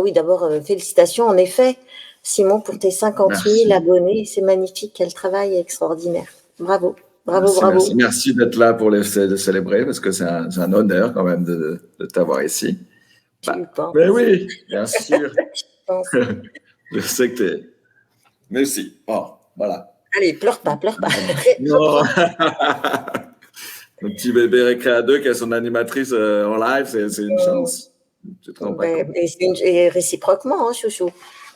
Oui, d'abord, félicitations, en effet, Simon, pour tes 50 000 Merci. abonnés. C'est magnifique, quel travail extraordinaire. Bravo, bravo, Merci, bravo. merci. Merci d'être là pour de célébrer, parce que c'est un honneur quand même de t'avoir ici. Tu penses. Mais oui, bien sûr. Tu penses. Je sais que t'es... Merci. Oh, voilà. Allez, pleure pas, pleure pas. Non. Le petit bébé Récréa 2 qui a son animatrice en live, c'est une chance. Tu te rends pas compte. Et réciproquement, hein, chouchou.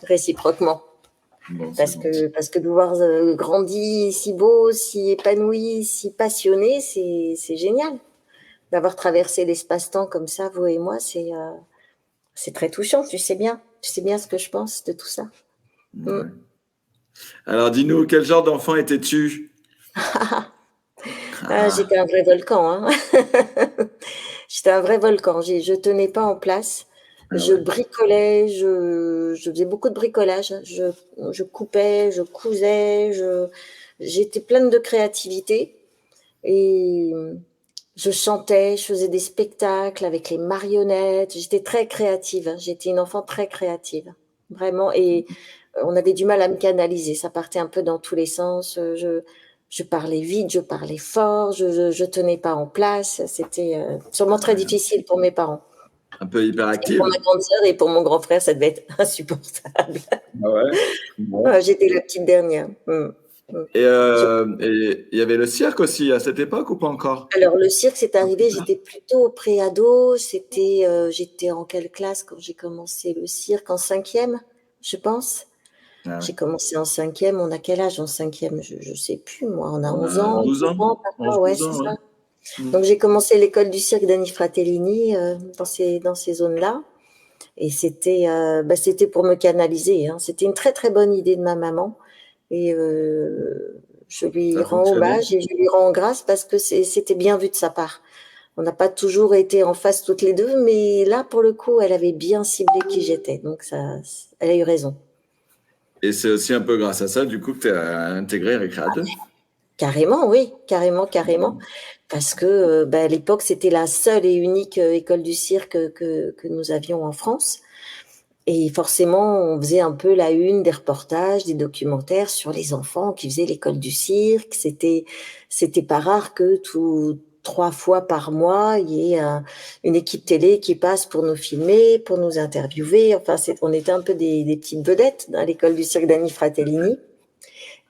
Réciproquement. Bon, Parce que de voir grandi si beau, si épanoui, si passionné, c'est génial. D'avoir traversé l'espace-temps comme ça, vous et moi, c'est très touchant, tu sais bien. Tu sais bien ce que je pense de tout ça. Ouais. Alors, dis-nous, quel genre d'enfant étais-tu? J'étais un vrai volcan. Hein. J'étais un vrai volcan. Je tenais pas en place. Je Ouais. bricolais, je faisais beaucoup de bricolage. Je coupais, je cousais, j'étais pleine de créativité. Et je chantais, je faisais des spectacles avec les marionnettes. J'étais très créative. J'étais une enfant très créative, vraiment. Et on avait du mal à me canaliser. Ça partait un peu dans tous les sens. Je parlais vite, je parlais fort, je tenais pas en place. C'était sûrement très difficile pour mes parents. Un peu Et hyperactive. pour ma grande sœur et pour mon grand frère, ça devait être insupportable. Ah ouais. Bon. J'étais la petite dernière. Et il y avait le cirque aussi à cette époque ou pas encore? Alors, le cirque, c'est arrivé, j'étais plutôt pré-ado. J'étais en quelle classe quand j'ai commencé le cirque? En 5e, je pense. Ah ouais. J'ai commencé en 5e. On a quel âge en 5e? Je sais plus, moi. On a On 11 a ans, 12 12 ans. ans, papa, ouais, 11-12 c'est ans, ouais. ça. Donc, j'ai commencé l'école du cirque d'Annie Fratellini dans ces zones-là. Et c'était pour me canaliser. Hein. C'était une très, très bonne idée de ma maman. Et je lui Ça a rends fonctionné? hommage et je lui rends grâce parce que c'était bien vu de sa part. On n'a pas toujours été en face toutes les deux, mais là, pour le coup, elle avait bien ciblé qui j'étais. Donc, elle a eu raison. Et c'est aussi un peu grâce à ça, du coup, que tu as intégré Récréa 2. Carrément, oui, carrément, carrément. Parce que à l'époque, c'était la seule et unique école du cirque que nous avions en France. Et forcément, on faisait un peu la une des reportages, des documentaires sur les enfants qui faisaient l'école du cirque. C'était pas rare que 3 fois par mois, il y ait une équipe télé qui passe pour nous filmer, pour nous interviewer. Enfin, on était un peu des petites vedettes à l'école du cirque d'Annie Fratellini.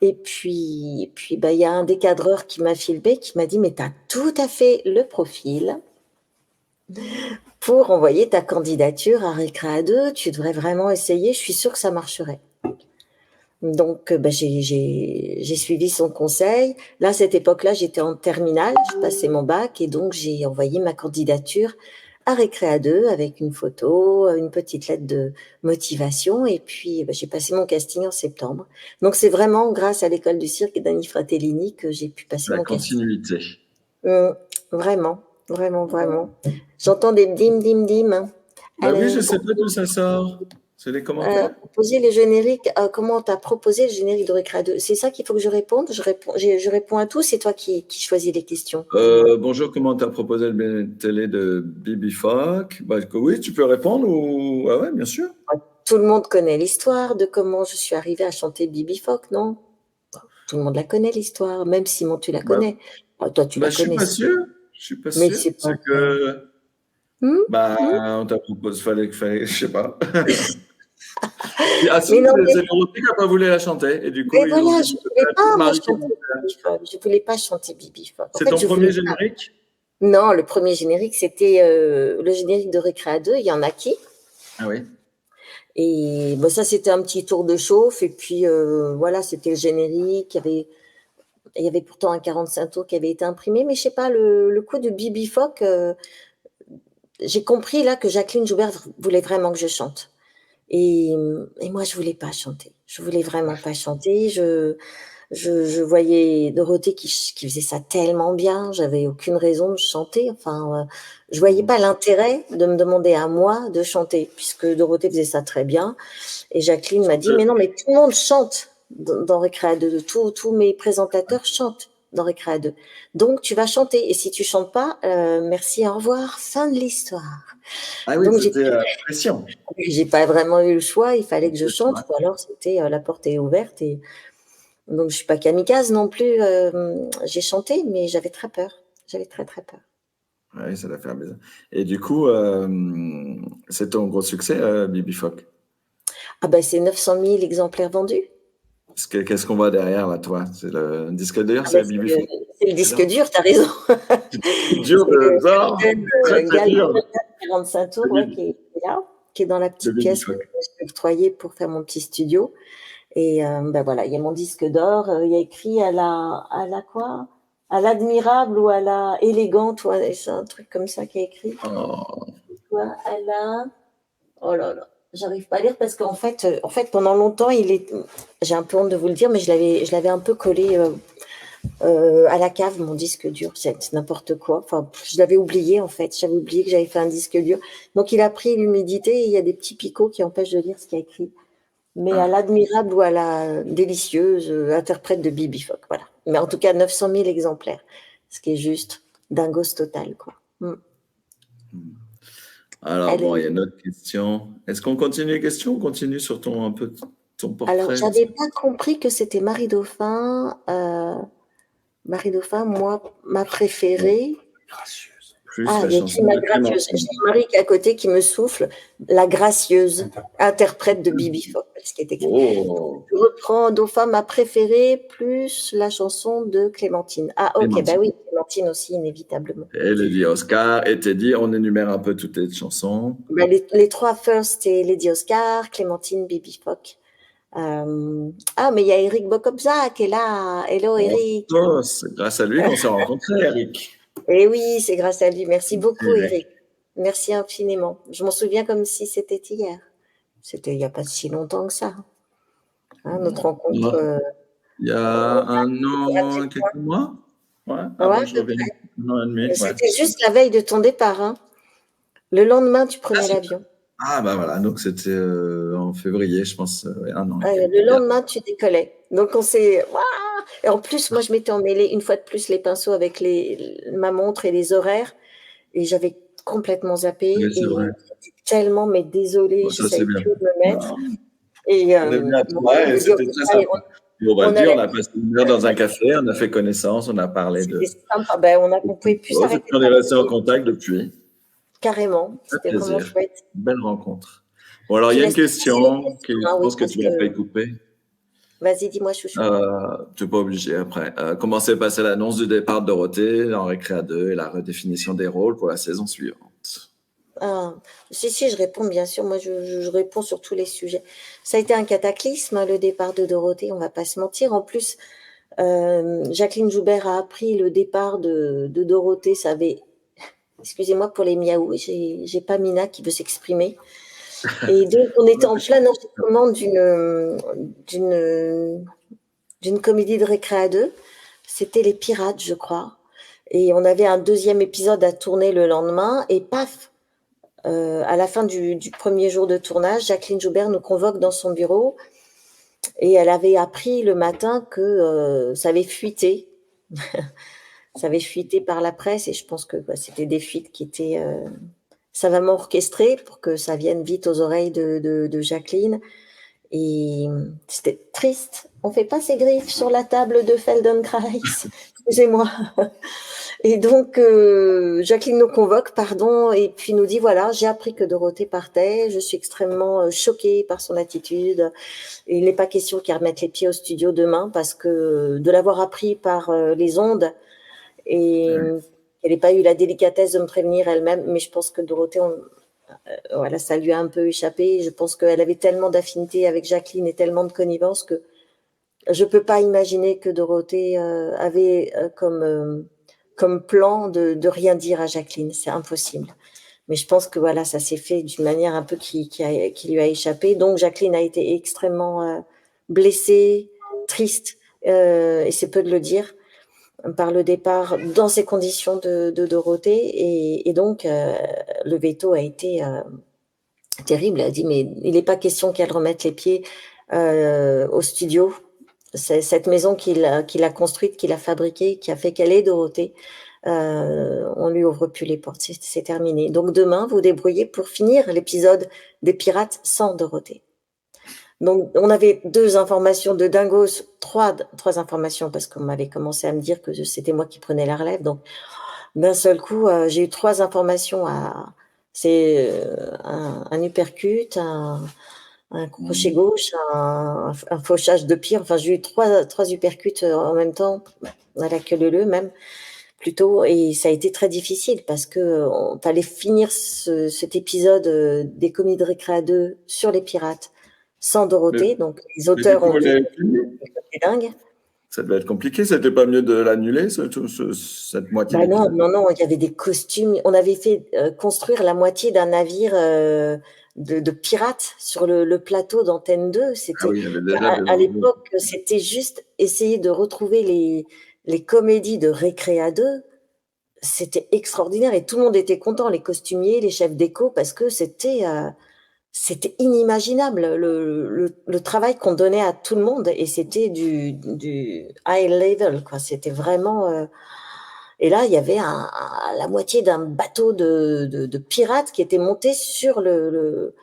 Et puis, il y a un des cadreurs qui m'a filmé, qui m'a dit, mais tu as tout à fait le profil pour envoyer ta candidature à Récréa 2, tu devrais vraiment essayer, je suis sûre que ça marcherait. Donc, j'ai suivi son conseil. Là, à cette époque-là, j'étais en terminale, je passais mon bac et donc j'ai envoyé ma candidature à Récréa 2 avec une photo, une petite lettre de motivation et puis j'ai passé mon casting en septembre. Donc, c'est vraiment grâce à l'école du cirque d'Annie Fratellini que j'ai pu passer La mon casting. continuité. Vraiment, vraiment, vraiment. J'entends des dim, dim, dim. Hein. Bah oui, je Alors, sais pas d'où ça sort. C'est les commentaires? proposer le générique, comment t'as proposé le générique de Récréa 2? C'est ça qu'il faut que je réponde? Je réponds à tout, c'est toi qui choisis les questions. Dis-moi. Bonjour, comment t'as proposé le télé de Bibi Fock? Bah, oui, tu peux répondre ou... Ah ouais, bien sûr. Tout le monde connaît l'histoire de comment je suis arrivée à chanter Bibi Fock, non? Tout le monde la connaît, l'histoire. Même Simon, tu la Bah, connais. Toi, tu la je suis connais. pas sûr. Je suis pas Mais sûr. c'est pas C'est vrai. que... Hum, Bah, hum. on t'a proposé, je sais pas. Ah si, Mais non, c'est Dorothée qui n'a pas voulu la chanter. Et du coup, mais ils ont voilà, dit je que voulais c'était pas, moi, Marie qui chanter montait. Bibi Fock. Je voulais pas chanter Bibi Fock. En C'est fait, ton je premier voulais pas. générique? Non, le premier générique, c'était le générique de Récréa 2, il y en a qui. Ah oui. Et ça, c'était un petit tour de chauffe. Et puis, voilà, c'était le générique. Il y avait pourtant un 45 tours qui avait été imprimé. Mais je sais pas, le coup de Bibi Fock, j'ai compris là que Jacqueline Joubert voulait vraiment que je chante. Et moi, je voulais pas chanter. Je voulais vraiment pas chanter. Je voyais Dorothée qui faisait ça tellement bien, j'avais aucune raison de chanter. Enfin, je voyais pas l'intérêt de me demander à moi de chanter, puisque Dorothée faisait ça très bien. Et Jacqueline m'a dit, mais non, mais tout le monde chante dans Récréa 2, tous mes présentateurs chantent. dans Récréa 2. Donc, tu vas chanter. Et si tu chantes pas, merci, au revoir, fin de l'histoire. Ah oui, Donc, c'était pression. j'ai pas vraiment eu le choix. Il fallait que je chante, ou alors c'était la porte est ouverte. Et donc, je suis pas kamikaze non plus. J'ai chanté, mais j'avais très peur. J'avais très très peur. Oui, ça doit faire bizarre. Et du coup, c'est ton gros succès, Bibi Phoque. Ah ben, c'est 900 000 exemplaires vendus. Qu'est-ce qu'on voit derrière, là, toi? C'est le disque dur, Ah ben, c'est Bibi Phoque. c'est le disque dur, tu as raison. Dur C'est le de ça, très très Galton dur. 45 tours, ouais, qui est là, qui est dans la De petite Bibi pièce que Phoque. j'ai octroyée pour faire mon petit studio. Et ben voilà, il y a mon disque d'or. Il y a écrit à la quoi? À l'admirable ou à la élégante, ouais, c'est un truc comme ça qui est écrit. Oh. Quoi, à la, oh là là, j'arrive pas à lire parce qu'en fait, pendant longtemps, j'ai un peu honte de vous le dire, mais je l'avais un peu collé à la cave, mon disque dur. C'est n'importe quoi. Enfin, je l'avais oublié en fait. J'avais oublié que j'avais fait un disque dur. Donc, il a pris l'humidité et il y a des petits picots qui empêchent de lire ce qu'il y a écrit. Mais à l'admirable ou à la délicieuse interprète de Bibi Phoque, voilà. Mais en tout cas, 900 000 exemplaires, ce qui est juste dingos total, quoi. Alors, Elle bon, il y est... a une autre question. Est-ce qu'on continue les questions ou on continue sur un peu ton Alors, portrait? j'avais pas compris que c'était Marie Dauphin. Marie Dauphin, moi, ma préférée. Plus Ah, la il y a écrit chanson ma de gracieuse. Clémentine. J'ai Marie qui est à côté qui me souffle, la gracieuse, interprète de Bibi Phoque, ce qui est écrit. Oh, Je reprends Dauphin, ma préférée, plus la chanson de Clémentine. Ah, ok, bah Clémentine. oui, Clémentine aussi, inévitablement. Et Lady Oscar, et Teddy, on énumère un peu toutes tes chansons. Bah, les trois first, c'est Lady Oscar, Clémentine, Bibi Phoque. Ah, mais il y a Eric Bocobza qui est là. Hello, Eric. Oh, c'est grâce à lui qu'on s'est rencontrés, Eric. Et oui, c'est grâce à lui. Merci beaucoup, Eric. Eric. Merci infiniment. Je m'en souviens comme si c'était hier. C'était il n'y a pas si longtemps que ça. Hein, notre rencontre. Il y a un an, quelques mois. Ouais, Ouais, avant à que je peu revienne. près. Un an et demi, ouais. C'était juste la veille de ton départ. Hein. Le lendemain, tu Ah, prenais l'avion. ah, bah voilà, donc c'était en février, je pense, ouais, un an et quelques. Le lendemain, tu décollais. Donc, on s'est. Waouh. Et en plus, moi, je m'étais emmêlée une fois de plus les pinceaux avec ma montre et les horaires. Et j'avais complètement zappé. Oui, c'est Et vrai. j'étais tellement, mais désolée, Bon, je ça, ne c'est savais bien. plus où me mettre. Non, Et on est venu à bon, toi et Lady c'était très Oscar, sympa. Et on va le on dire, on allait. a passé une heure dans un café, on a fait connaissance, on a parlé C'était de sympa. Ben, on pouvait plus choses, et s'arrêter puis de on est resté en parler. contact depuis. Carrément. Un C'était vraiment plaisir. chouette. Belle rencontre. Bon, alors, Je il te y a une laisse te passer les question que questions. je Ah oui, pense que parce tu que. vas pas y couper. Vas-y, dis-moi, chouchou. Tu n'es pas obligé après. Comment s'est passée l'annonce du départ de Dorothée en Récréa 2 et la redéfinition des rôles pour la saison suivante? Ah, si, je réponds, bien sûr. Moi, je réponds sur tous les sujets. Ça a été un cataclysme, hein, le départ de Dorothée, on va pas se mentir. En plus, Jacqueline Joubert a appris le départ de Dorothée. Ça avait, excusez-moi pour les miaou, j'ai pas Mina qui veut s'exprimer. Et donc, on était en plein enregistrement d'une comédie de Récréa 2. C'était Les Pirates, je crois. Et on avait un deuxième épisode à tourner le lendemain. Et paf, à la fin du premier jour de tournage, Jacqueline Joubert nous convoque dans son bureau et elle avait appris le matin que ça avait fuité. Ça avait fuité par la presse et je pense que c'était des fuites qui étaient savamment orchestrées pour que ça vienne vite aux oreilles de Jacqueline. Et c'était triste. On fait pas ses griffes sur la table de Feldenkrais. Excusez-moi. Et donc, Jacqueline nous convoque, pardon, et puis nous dit, voilà, j'ai appris que Dorothée partait, je suis extrêmement choquée par son attitude. Et il n'est pas question qu'elle remette les pieds au studio demain, parce que de l'avoir appris par les ondes, et qu'elle n'ait pas eu la délicatesse de me prévenir elle-même, mais je pense que Dorothée, voilà, ça lui a un peu échappé. Je pense qu'elle avait tellement d'affinité avec Jacqueline et tellement de connivence que je ne peux pas imaginer que Dorothée avait comme plan de rien dire à Jacqueline. C'est impossible. Mais je pense que voilà, ça s'est fait d'une manière un peu qui lui a échappé. Donc Jacqueline a été extrêmement blessée, triste, et c'est peu de le dire, par le départ dans ces conditions de Dorothée. Et donc le veto a été terrible. Elle a dit, mais il n'est pas question qu'elle remette les pieds au studio. C'est cette maison qu'il a construite, qu'il a fabriquée, qui a fait qu'elle est Dorothée. On lui ouvre plus les portes, c'est terminé. Donc demain, vous débrouillez pour finir l'épisode des pirates sans Dorothée. Donc on avait 2 informations de dingos, trois informations parce qu'on m'avait commencé à me dire que c'était moi qui prenais la relève. Donc d'un seul coup, j'ai eu 3 informations c'est un uppercut, un crochet Mhm. gauche, un fauchage de pied. Enfin, j'ai eu trois uppercuts en même temps, à la queue leu même, plutôt. Et ça a été très difficile parce que fallait finir cet épisode des commis de récré à 2 sur les pirates sans Mais, Dorothée. Donc, les mais du auteurs coup, ont vous dit l'avez fini. c'est dingue. Ça devait être compliqué. C'était pas mieux de l'annuler, cette moitié Bah non, d'épisode? non, non, il y avait des costumes. On avait fait construire la moitié d'un navire de pirates sur le plateau d'Antenne 2. Ah oui, il y avait déjà À des... l'époque, c'était juste essayer de retrouver les comédies de Récré à 2. C'était extraordinaire et tout le monde était content, les costumiers, les chefs déco, parce que c'était inimaginable le travail qu'on donnait à tout le monde et c'était du high level, quoi. C'était vraiment. Et là, il y avait la moitié d'un bateau de pirates qui était monté sur le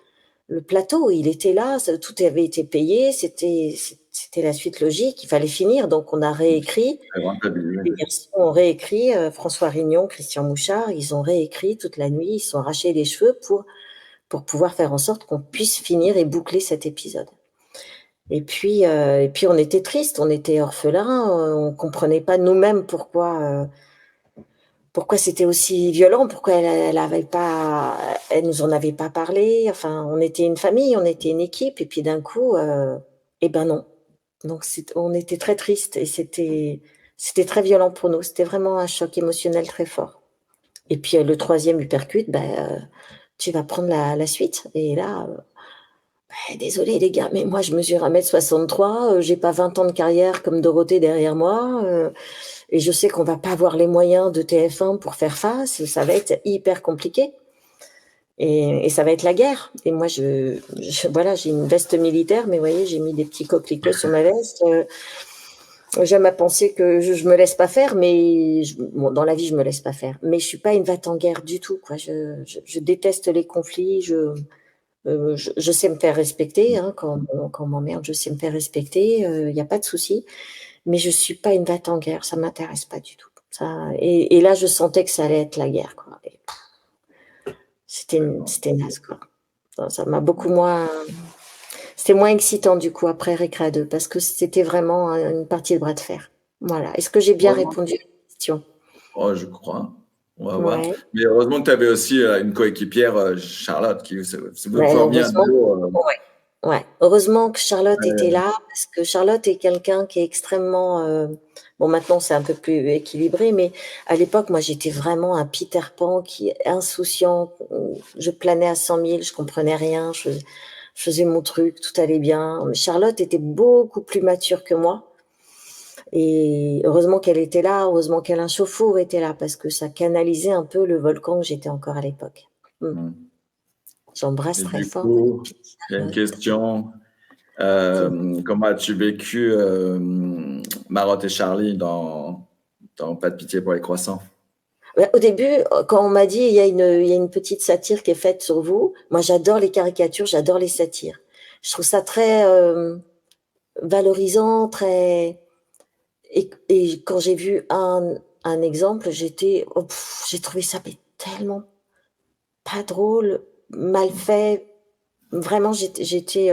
plateau. Il était là, tout avait été payé, c'était la suite logique, il fallait finir. Donc, on a réécrit, rentabilisé. les garçons ont réécrit, François Rignon, Christian Mouchard, ils ont réécrit toute la nuit, ils se sont arrachés les cheveux pour pouvoir faire en sorte qu'on puisse finir et boucler cet épisode. Et puis on était tristes, on était orphelins, on comprenait pas nous-mêmes pourquoi c'était aussi violent, pourquoi elle nous en avait pas parlé. Enfin, on était une famille, on était une équipe, et puis d'un coup, eh ben non. Donc on était très tristes et c'était très violent pour nous. C'était vraiment un choc émotionnel très fort. Et puis le troisième uppercut, tu vas prendre la suite. Et là, désolé les gars, mais moi je mesure 1,63 m, j'ai pas 20 ans de carrière comme Dorothée derrière moi. Et je sais qu'on va pas avoir les moyens de TF1 pour faire face, ça va être hyper compliqué et ça va être la guerre. Et moi, voilà, j'ai une veste militaire, mais vous voyez, j'ai mis des petits coquelicots sur ma veste. J'aime à penser que je me laisse pas faire, mais bon, dans la vie, je me laisse pas faire. Mais je suis pas une va-t-en-guerre du tout, quoi. Je déteste les conflits. Je sais me faire respecter, hein, quand on m'emmerde, je sais me faire respecter. Il y a pas de souci. Mais je suis pas une va-t-en-guerre, ça m'intéresse pas du tout. Et là, je sentais que ça allait être la guerre, quoi. Et D'accord. c'était naze, quoi. Ça m'a beaucoup moins. C'était moins excitant du coup après Récré 2 parce que c'était vraiment une partie de bras de fer. Voilà. Est-ce que j'ai bien Heureusement. répondu à la question? Oh, je crois. On va voir. Ouais. Mais heureusement que tu avais aussi une coéquipière, Charlotte, qui vous Ouais, formiez un heureusement. duo. Ouais. Ouais. Heureusement que Charlotte était Ouais. là parce que Charlotte est quelqu'un qui est extrêmement. Bon, maintenant c'est un peu plus équilibré, mais à l'époque, moi, j'étais vraiment un Peter Pan qui est insouciant. Je planais à 100 000, je comprenais rien. Je faisais mon truc, tout allait bien. Charlotte était beaucoup plus mature que moi. Et heureusement qu'elle était là, heureusement qu'Alain Chauffour était là, parce que ça canalisait un peu le volcan que j'étais encore à l'époque. Mm. J'embrasse Et très du fort ma coup, copine il y a une Charlotte. question. Dis-moi. Comment as-tu vécu Marotte et Charlie dans Pas de pitié pour les croissants? Ouais, au début, quand on m'a dit il y a une petite satire qui est faite sur vous, moi j'adore les caricatures, j'adore les satires. Je trouve ça très valorisant, très. Et quand j'ai vu un exemple, j'ai trouvé ça mais tellement pas drôle, mal fait. Vraiment, j'étais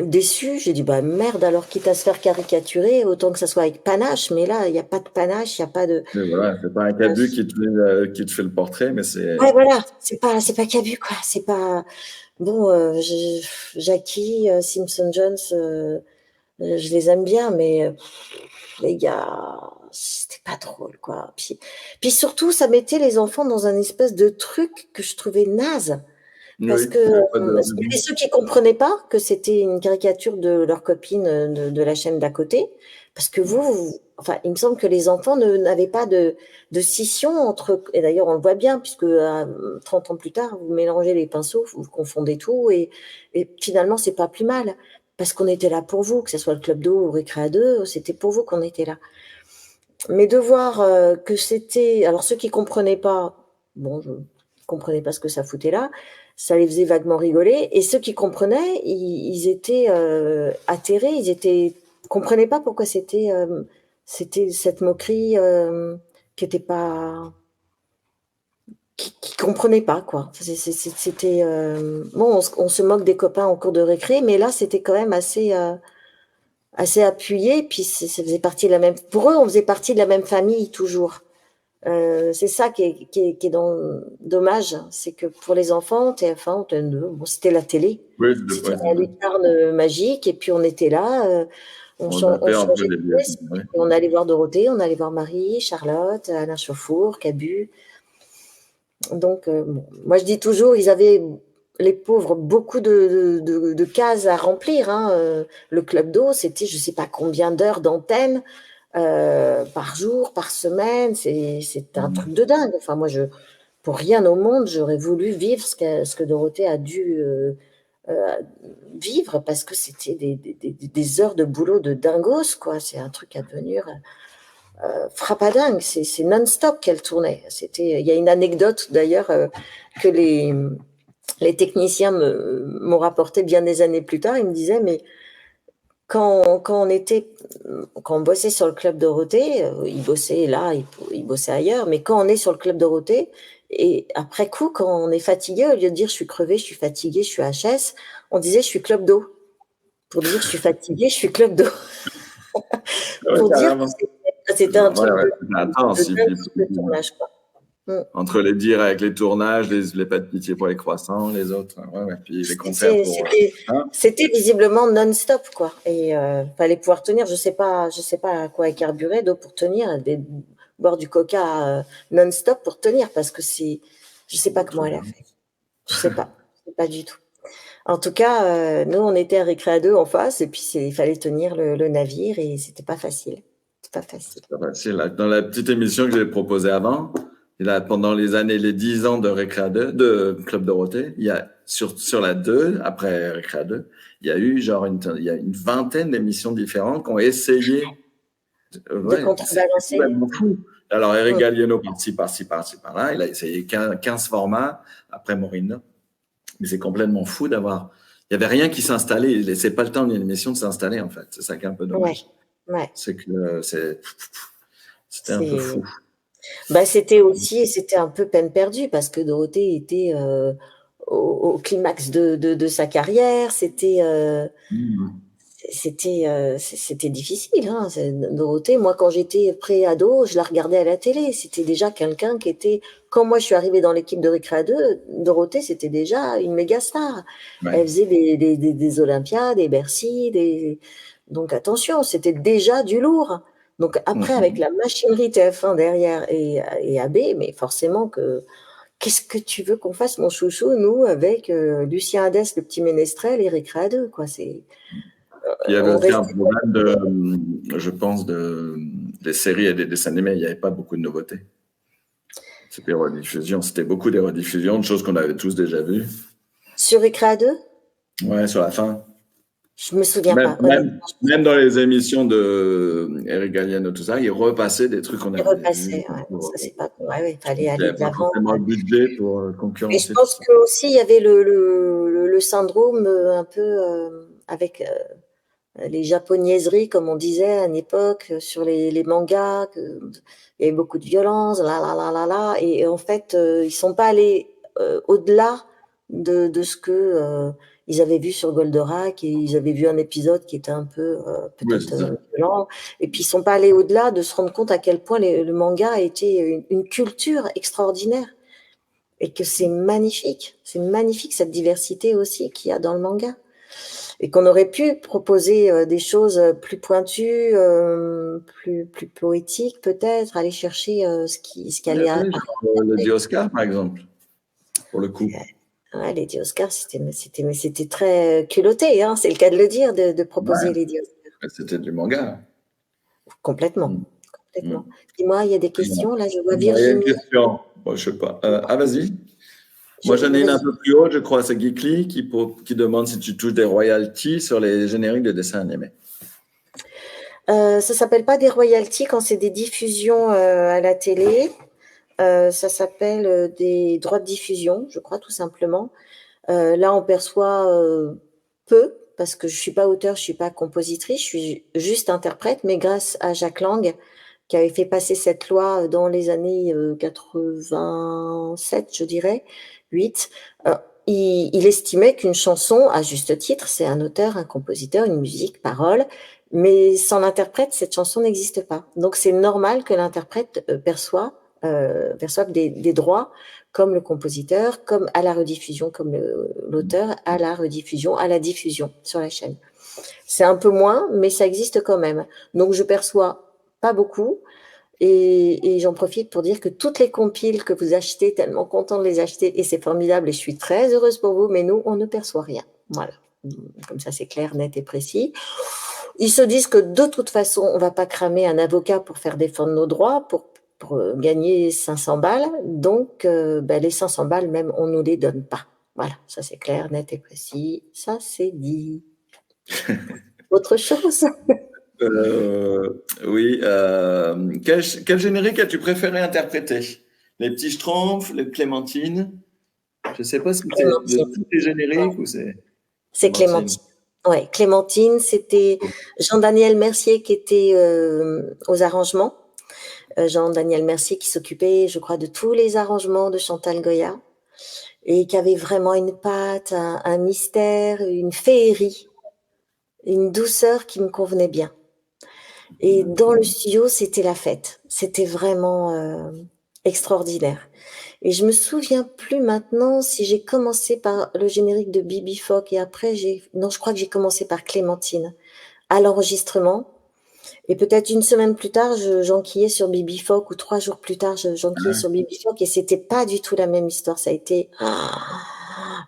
déçue. J'ai dit: «Bah, merde alors quitte à se faire caricaturer, autant que ça soit avec panache». Mais là, il y a pas de panache, il y a pas de. Mais voilà, c'est pas un cabu qui te fait le portrait, mais c'est. Ouais, voilà, c'est pas Cabu, quoi. C'est pas bon, Jackie, Simpson Jones, je les aime bien, mais les gars, c'était pas drôle, quoi. Puis surtout, ça mettait les enfants dans un espèce de truc que je trouvais naze. Parce Oui, que il n'y avait pas de il y avait ceux qui comprenaient pas que c'était une caricature de leur copine, de la chaîne d'à côté. Parce que enfin, il me semble que les enfants n'avaient pas de scission entre. Et d'ailleurs, on le voit bien, puisque 30 ans plus tard, vous mélangez les pinceaux, vous confondez tout, et finalement, c'est pas plus mal. parce qu'on était là pour vous, que ce soit le club d'eau ou Récréa 2, c'était pour vous qu'on était là. Mais de voir que c'était... Alors ceux qui comprenaient pas, bon, je comprenaient pas ce que ça foutait là, ça les faisait vaguement rigoler. Et ceux qui comprenaient, ils étaient atterrés, comprenaient pas pourquoi c'était cette moquerie qui était pas... qui comprenaient pas, quoi. C'était... bon, on se moque des copains en cours de récré, mais là, c'était quand même assez appuyé, puis ça faisait partie de la même... Pour eux, on faisait partie de la même famille, toujours. C'est ça qui est dommage, c'est que pour les enfants, TF1, TF2, bon, c'était la télé. Oui, C'était ouais, c'est la vrai. lucarne magique, et puis on était là, on On zappait un peu changeait les de vieux pièce, films, et ouais. puis on allait voir Dorothée, on allait voir Marie, Charlotte, Alain Chauffour, Cabu. Donc, bon, moi je dis toujours, ils avaient, les pauvres, beaucoup de cases à remplir, hein. Le club d'eau, c'était je sais pas combien d'heures d'antenne par jour, par semaine, c'est un truc de dingue. Enfin, moi, pour rien au monde, j'aurais voulu vivre ce que Dorothée a dû euh, vivre, parce que c'était des heures de boulot de dingos, quoi. C'est un truc à devenir frappadingue. C'est non-stop qu'elle tournait. Il y a une anecdote d'ailleurs que les techniciens m'ont rapporté bien des années plus tard. Ils me disaient, mais quand on bossait sur le club Dorothée, ils bossaient là, ils bossaient ailleurs, mais quand on est sur le club Dorothée, et après coup, quand on est fatigué, au lieu de dire je suis crevé, je suis fatigué, je suis HS, on disait je suis club d'eau. Pour dire je suis fatigué, je suis club d'eau. Ouais, Pour dire que carrément. c'était un Ouais, truc ouais, c'était intense. de dingue sur le tournage, quoi. Mm. Entre les dires avec les tournages, les pas de pitié pour les croissants, les autres. Ouais, ouais. Puis les concerts C'est- pour. C'était Hein. c'était visiblement non-stop, quoi. Et fallait pouvoir tenir. Je sais pas à quoi est carburé d'eau pour tenir, boire du coca non-stop pour tenir, parce que je sais pas comment elle a fait. Je sais pas du tout. En tout cas, nous on était à Récréa 2 en face, et puis il fallait tenir le navire, et c'était pas facile. C'est pas facile. C'est pas facile. Dans la petite émission que j'ai proposée avant, pendant les 10 ans de Récréa 2, de Club Dorothée, il y a sur la 2, après Récréa 2, il y a eu il y a une vingtaine d'émissions différentes qui ont essayé. De Ouais, c'est contrebalancer. complètement fou. Alors, Eric Mm. Gallieno par-ci, par-ci, par-ci, par-là. Il a essayé 15 formats après Maureen. Mais c'est complètement fou d'avoir. Il n'y avait rien qui s'installait. Il ne laissait pas le temps d'une émission de s'installer, en fait. C'est ça qui est un peu Ouais, dommage. ouais. C'est que c'était un peu C'est fou. Bah, c'était un peu peine perdue, parce que Dorothée était au climax de sa carrière. Mhm. C'était difficile, hein. Dorothée, moi, quand j'étais pré-ado, je la regardais à la télé. C'était déjà quelqu'un qui était. Quand moi je suis arrivée dans l'équipe de Récréa 2, Dorothée, c'était déjà une méga star. Ouais. Elle faisait des Olympiades, des Bercy, donc attention, c'était déjà du lourd. Donc après, avec Mhm. la machinerie TF1 derrière et AB, mais forcément que qu'est-ce que tu veux qu'on fasse, mon chouchou, nous, avec Lucien Hadès, le petit ménestrel, et Récréa 2, quoi. Il y avait On aussi un restait. problème je pense, des séries et des dessins animés. Il n'y avait pas beaucoup de nouveautés. C'était rediffusion. C'était beaucoup des rediffusions de choses qu'on avait tous déjà vues. Sur Récréa 2, Ouais, sur la fin. je me souviens pas, honnêtement. Je me Même souviens dans pas. les émissions de Eric Galliano, tout ça, il repassait des trucs qu'on Il avait vus. repassait, ouais. Ça, c'est pas. Ouais, ouais, il fallait Il n'y aller avait de pas l'avant. forcément Ouais. le budget pour Et je concurrencer tout pense ça. que aussi il y avait le syndrome un peu avec les japonaiseries, comme on disait à une époque, sur les mangas, il y avait beaucoup de violence, là, là, là, là, là. Et en fait, ils sont pas allés au-delà de ce que ils avaient vu sur Goldorak, et ils avaient vu un épisode qui était un peu Oui, peut-être c'est ça. violent. Et puis ils sont pas allés au-delà de se rendre compte à quel point le manga a été une culture extraordinaire. Et que c'est magnifique cette diversité aussi qu'il y a dans le manga. Et qu'on aurait pu proposer des choses plus pointues, plus poétiques peut-être, aller chercher ce qui Il y allait avait genre le dit apporter. Oscar, par exemple, pour le coup. Ouais, Lady Oscar, mais c'était très culotté, hein, c'est le cas de le dire, de proposer Ouais, Lady Oscar. c'était du manga. Complètement, Mm. complètement. Mm. Dis-moi, il y a des Ouais. questions là, je vois Bon, il y a une Virginie. question. Bon, je sais pas. Ah, vas-y. Moi, j'en ai une un Vas-y. peu plus haute, je crois, c'est Geekly qui demande si tu touches des royalties sur les génériques de dessins animés. Ça s'appelle pas des royalties quand c'est des diffusions à la télé. Ça s'appelle des droits de diffusion, je crois, tout simplement. Là, on perçoit peu, parce que je suis pas auteure, je suis pas compositrice, je suis juste interprète, mais grâce à Jacques Lang, qui avait fait passer cette loi dans les années 87, je dirais, 8, il estimait qu'une chanson, à juste titre, c'est un auteur, un compositeur, une musique, parole, mais sans l'interprète, cette chanson n'existe pas. Donc c'est normal que l'interprète perçoive des droits comme le compositeur, comme à la rediffusion, comme l'auteur à la rediffusion, à la diffusion sur la chaîne. C'est un peu moins, mais ça existe quand même. Donc je perçois pas beaucoup. Et j'en profite pour dire que toutes les compiles que vous achetez, tellement content de les acheter, et c'est formidable, et je suis très heureuse pour vous, mais nous, on ne perçoit rien. Voilà. Comme ça, c'est clair, net et précis. Ils se disent que de toute façon, on ne va pas cramer un avocat pour faire défendre nos droits, pour gagner 500 balles. Donc, les 500 balles, même, on ne nous les donne pas. Voilà, ça c'est clair, net et précis. Ça, c'est dit. Autre chose? Oui. Quel générique as-tu préféré interpréter? Les petits Schtroumpfs, les Clémentines? Je ne sais pas si c'est de Clémentine. tous les génériques ou c'est C'est Clémentine. Clémentine. Ouais, Clémentine, c'était Jean-Daniel Mercier qui était aux arrangements. Jean-Daniel Mercier qui s'occupait, je crois, de tous les arrangements de Chantal Goya et qui avait vraiment une patte, un mystère, une féerie, une douceur qui me convenait bien. Et dans le studio, c'était la fête. C'était vraiment extraordinaire. Et je me souviens plus maintenant si j'ai commencé par le générique de Bibi Phoque et après non, je crois que j'ai commencé par Clémentine à l'enregistrement. Et peut-être une semaine plus tard, j'enquillais sur Bibi Phoque ou 3 jours plus tard, j'enquillais sur Bibi Phoque et c'était pas du tout la même histoire. Ça a été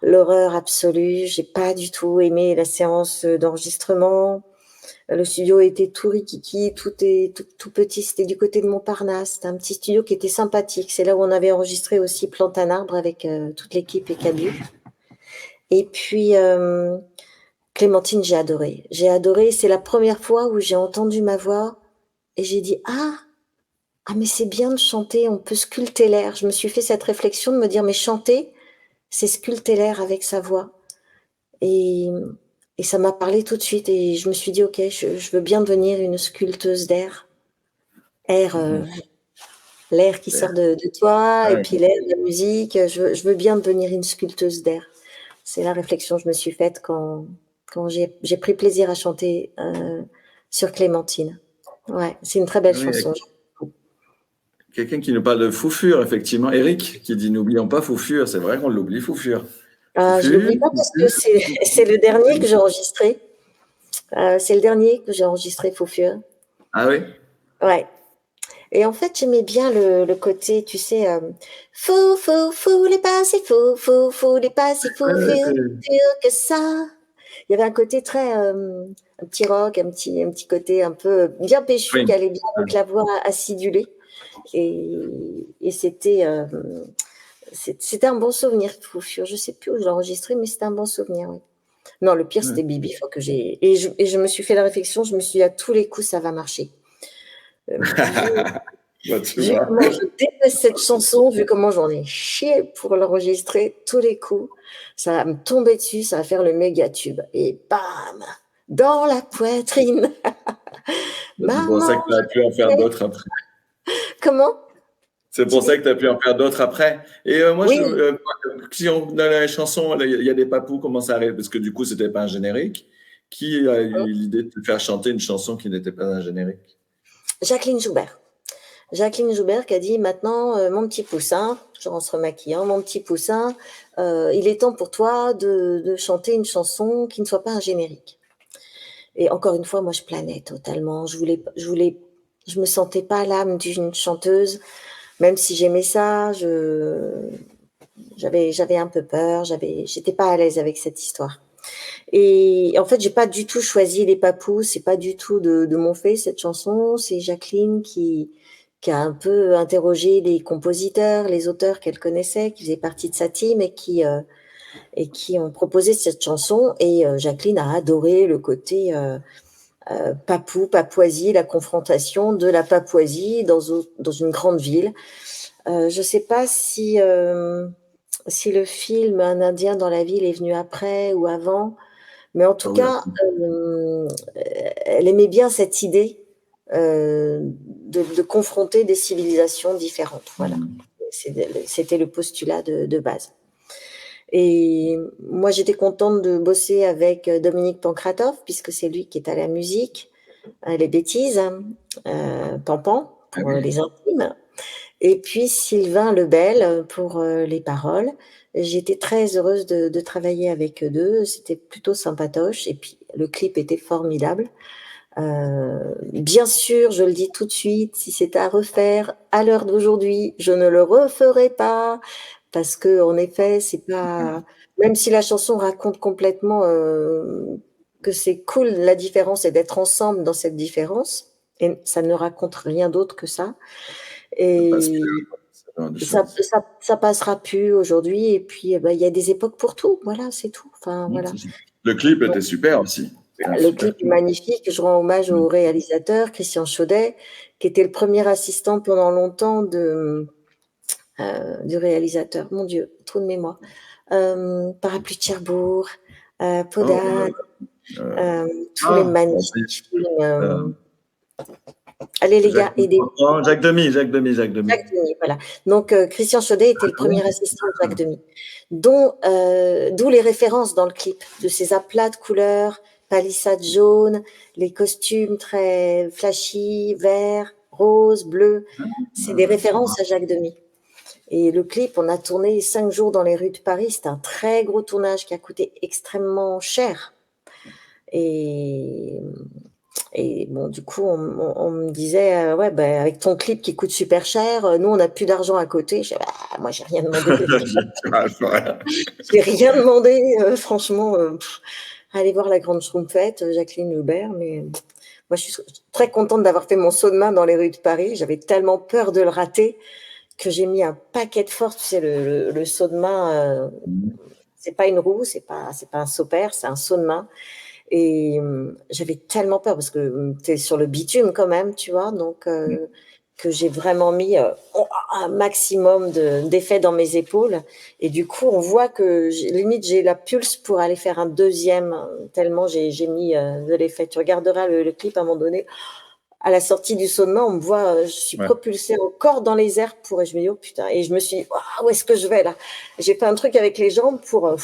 l'horreur absolue. J'ai pas du tout aimé la séance d'enregistrement. Le studio était tout rikiki, tout petit. C'était du côté de Montparnasse. C'était un petit studio qui était sympathique. C'est là où on avait enregistré aussi Plante un arbre avec toute l'équipe et Cabu. Et puis Clémentine, j'ai adoré. J'ai adoré. C'est la première fois où j'ai entendu ma voix et j'ai dit ah mais c'est bien de chanter. On peut sculpter l'air. Je me suis fait cette réflexion de me dire mais chanter, c'est sculpter l'air avec sa voix. Et ça m'a parlé tout de suite et je me suis dit ok, je veux bien devenir une sculpteuse d'air. L'air qui sort de toi et Ouais. puis l'air de la musique. Je veux bien devenir une sculpteuse d'air. C'est la réflexion que je me suis faite quand j'ai pris plaisir à chanter sur Clémentine. Ouais, c'est une très belle Oui, chanson. quelqu'un qui nous parle de Foufure, effectivement. Eric qui dit n'oublions pas Foufure. C'est vrai qu'on l'oublie, Foufure. Je Foufure, l'oublie pas parce que Foufure. c'est le dernier que j'ai enregistré. C'est le dernier que j'ai enregistré, Faux Fur. Ah oui? Ouais. Et en fait, j'aimais bien le côté, tu sais, fou, fou, fou, les pas si fou, fou, fou, les pas si fou, fur, fur que ça. Il y avait un côté très, un petit rock, un petit côté un peu bien péchu Oui. qui allait bien avec la voix acidulée. Et c'était un bon souvenir, Fou Fur. Je sais plus où je l'ai enregistré, mais c'était un bon souvenir, oui. Non, le pire, Ouais. c'était Bibi, faut que j'ai et je me suis fait la réflexion, je me suis dit: «À tous les coups, ça va marcher». Vu Bah, tu vu vois. comment je déteste cette chanson, vu comment j'en ai chié pour l'enregistrer, tous les coups, ça va me tomber dessus, ça va faire le méga tube et bam! Dans la poitrine. C'est pour ça que Maman, tu as pu en faire je t'aime. d'autres après. Comment? C'est Tu pour ça dis? que tu as pu en faire d'autres après. Et moi, Oui, si on, dans la chanson, il y a des papous, comment ça arrive? Parce que du coup, c'était pas un générique. Qui a eu l'idée de te faire chanter une chanson qui n'était pas un générique? Jacqueline Joubert. Jacqueline Joubert qui a dit: «Maintenant, mon petit poussin», genre en se remaquillant, «mon petit poussin, il est temps pour toi de chanter une chanson qui ne soit pas un générique». Et encore une fois, moi, je planais totalement. Je me sentais pas l'âme d'une chanteuse, même si j'aimais ça, j'avais un peu peur, j'étais pas à l'aise avec cette histoire. Et en fait, j'ai pas du tout choisi les papous, c'est pas du tout de mon fait cette chanson. C'est Jacqueline qui a un peu interrogé les compositeurs, les auteurs qu'elle connaissait, qui faisaient partie de sa team et qui ont proposé cette chanson. Et Jacqueline a adoré le côté Papouasie, la confrontation de la Papouasie dans une grande ville. Je ne sais pas si le film Un Indien dans la ville est venu après ou avant, mais en tout Oh là. cas, elle aimait bien cette idée de confronter des civilisations différentes. Voilà, c'était le postulat de base. Et moi, j'étais contente de bosser avec Dominique Pankratov, puisque c'est lui qui est à la musique, les bêtises, Pampan, pour les intimes. Et puis Sylvain Lebel pour les paroles. J'étais très heureuse de travailler avec eux deux. C'était plutôt sympatoche. Et puis le clip était formidable. Bien sûr, je le dis tout de suite, si c'était à refaire à l'heure d'aujourd'hui, je ne le referai pas parce que en effet, c'est pas. Même si la chanson raconte complètement que c'est cool, la différence et d'être ensemble dans cette différence, et ça ne raconte rien d'autre que ça. Et ça passera plus aujourd'hui. Et puis, il y a des époques pour tout. Voilà, c'est tout. Enfin, voilà. Le clip était super aussi. Le clip est magnifique. Je rends hommage au réalisateur, Christian Chaudet, qui était le premier assistant pendant longtemps du réalisateur. Mon Dieu, trop de mémoire. Parapluie de Cherbourg, Podane, tous les magnifiques films. Allez les gars, aidez. Jacques Demy. Jacques Demy, voilà. Donc Christian Chaudet était le premier assistant de Jacques Demy, d'où les références dans le clip, de ces aplats de couleurs, palissade jaune, les costumes très flashy, vert, rose, bleu. C'est des références à Jacques Demy. Et le clip, on a tourné 5 jours dans les rues de Paris. C'était un très gros tournage qui a coûté extrêmement cher. Et bon, du coup, on me disait, ouais, ben, avec ton clip qui coûte super cher, nous, on n'a plus d'argent à côté. Je disais, bah, moi, j'ai rien demandé. J'ai rien demandé, franchement. Allez voir la grande Schtroumpfette, Jacqueline Joubert. Mais moi, je suis très contente d'avoir fait mon saut de main dans les rues de Paris. J'avais tellement peur de le rater que j'ai mis un paquet de force. Tu sais, le saut de main, c'est pas une roue, c'est pas un saut pair, c'est un saut de main. Et j'avais tellement peur parce que tu es sur le bitume quand même, tu vois, donc que j'ai vraiment mis un maximum d'effet dans mes épaules. Et du coup, on voit que limite, j'ai la pulse pour aller faire un deuxième, tellement j'ai mis de l'effet. Tu regarderas le clip à un moment donné. À la sortie du saut de main, on me voit, je suis propulsée encore dans les airs et je me dis, oh putain, et je me suis dit, où est-ce que je vais là? J'ai fait un truc avec les jambes pour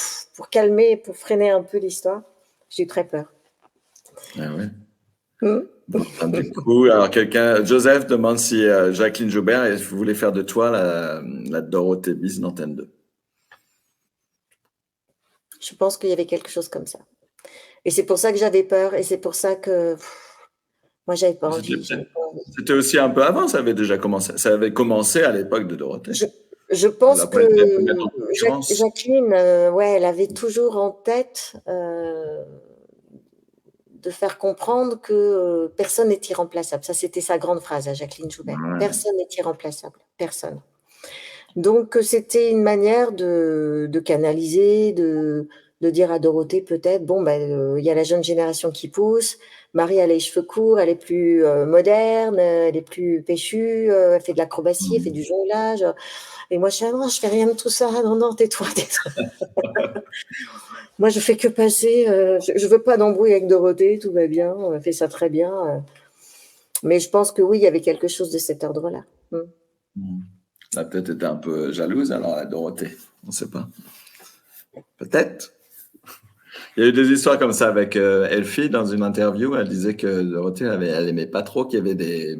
calmer, pour freiner un peu l'histoire. J'ai eu très peur. Ah ouais. Du coup, alors Joseph demande si Jacqueline Joubert voulait faire de toi la Dorothée bis d'Antenne 2. Je pense qu'il y avait quelque chose comme ça. Et c'est pour ça que j'avais peur et c'est pour ça que moi, j'avais pas envie. C'était aussi un peu avant, ça avait commencé à l'époque de Dorothée. Je pense que Jacqueline, elle avait toujours en tête de faire comprendre que personne n'est irremplaçable. Ça, c'était sa grande phrase à Jacqueline Joubert. Personne n'est irremplaçable. Personne. Donc, c'était une manière de canaliser, de dire à Dorothée peut-être, bon, y a la jeune génération qui pousse, Marie a les cheveux courts, elle est plus moderne, elle est plus péchue, elle fait de l'acrobatie, elle fait du jonglage. Et moi, je fais rien de tout ça. Non, tais-toi. Moi, je fais que passer. Je veux pas d'embrouille avec Dorothée, tout va bien, elle fait ça très bien. Mais je pense que oui, il y avait quelque chose de cet ordre-là. Elle a peut-être été un peu jalouse, alors, la Dorothée. On ne sait pas. Peut-être. Il y a eu des histoires comme ça avec Elfie dans une interview. Elle disait que Dorothée, elle aimait pas trop qu'il y avait des.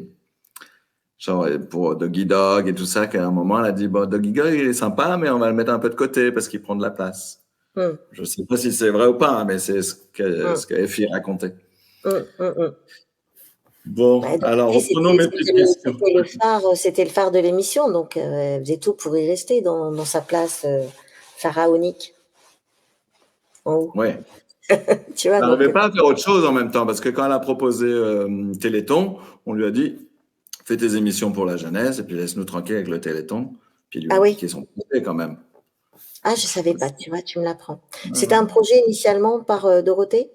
Genre pour Doggy Dog et tout ça, qu'à un moment, elle a dit bon, Doggy Dog, il est sympa, mais on va le mettre un peu de côté parce qu'il prend de la place. Je ne sais pas si c'est vrai ou pas, hein, mais c'est ce que Elfie racontait. Bon, alors reprenons mes petites questions. C'était le phare de l'émission, donc elle faisait tout pour y rester dans sa place pharaonique. Ouais. Tu vois, elle n'arrivait pas à faire autre chose en même temps, parce que quand elle a proposé Téléthon, on lui a dit fais tes émissions pour la jeunesse et puis laisse-nous tranquille avec le Téléthon. Puis lui Ah a oui. piqué son projet quand même. Ah, je savais pas, tu vois, tu me l'apprends. C'était un Mhm. projet initialement par Dorothée?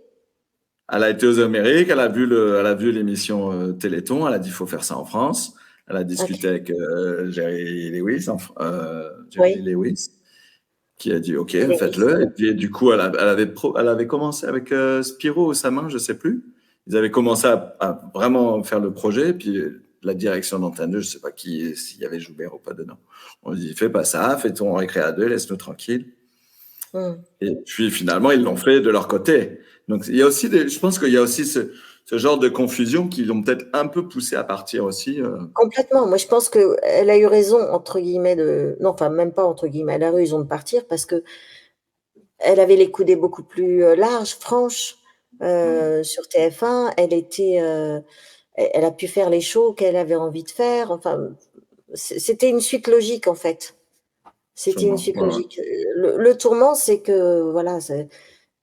Elle a été aux Amériques, elle a vu l'émission Téléthon, elle a dit il faut faire ça en France. Elle a Ok. discuté avec Jerry Oui. Lewis, qui a dit OK, Et Lévis. faites-le. Et puis du coup, elle avait commencé avec Spiro ou sa main, je sais plus. Ils avaient commencé à vraiment faire le projet, puis la direction d'Antenne 2, je sais pas qui, s'il y avait Joubert ou pas dedans. On lui dit fais pas ça, fais ton récré à deux, laisse-nous tranquille. Hmm. Et puis finalement, ils l'ont fait de leur côté. Donc il y a aussi je pense qu'il y a aussi ce genre de confusion qui l'ont peut-être un peu poussé à partir aussi. Complètement. Moi, je pense qu'elle a eu raison, entre guillemets, non, enfin, même pas entre guillemets, elle a eu raison de partir parce que elle avait les coudées beaucoup plus larges, franches, sur TF1. Elle a pu faire les shows qu'elle avait envie de faire. Enfin, c'était une suite logique, en fait. C'était une Sûrement. suite Ouais, ouais. logique. Le tourment, c'est que, voilà,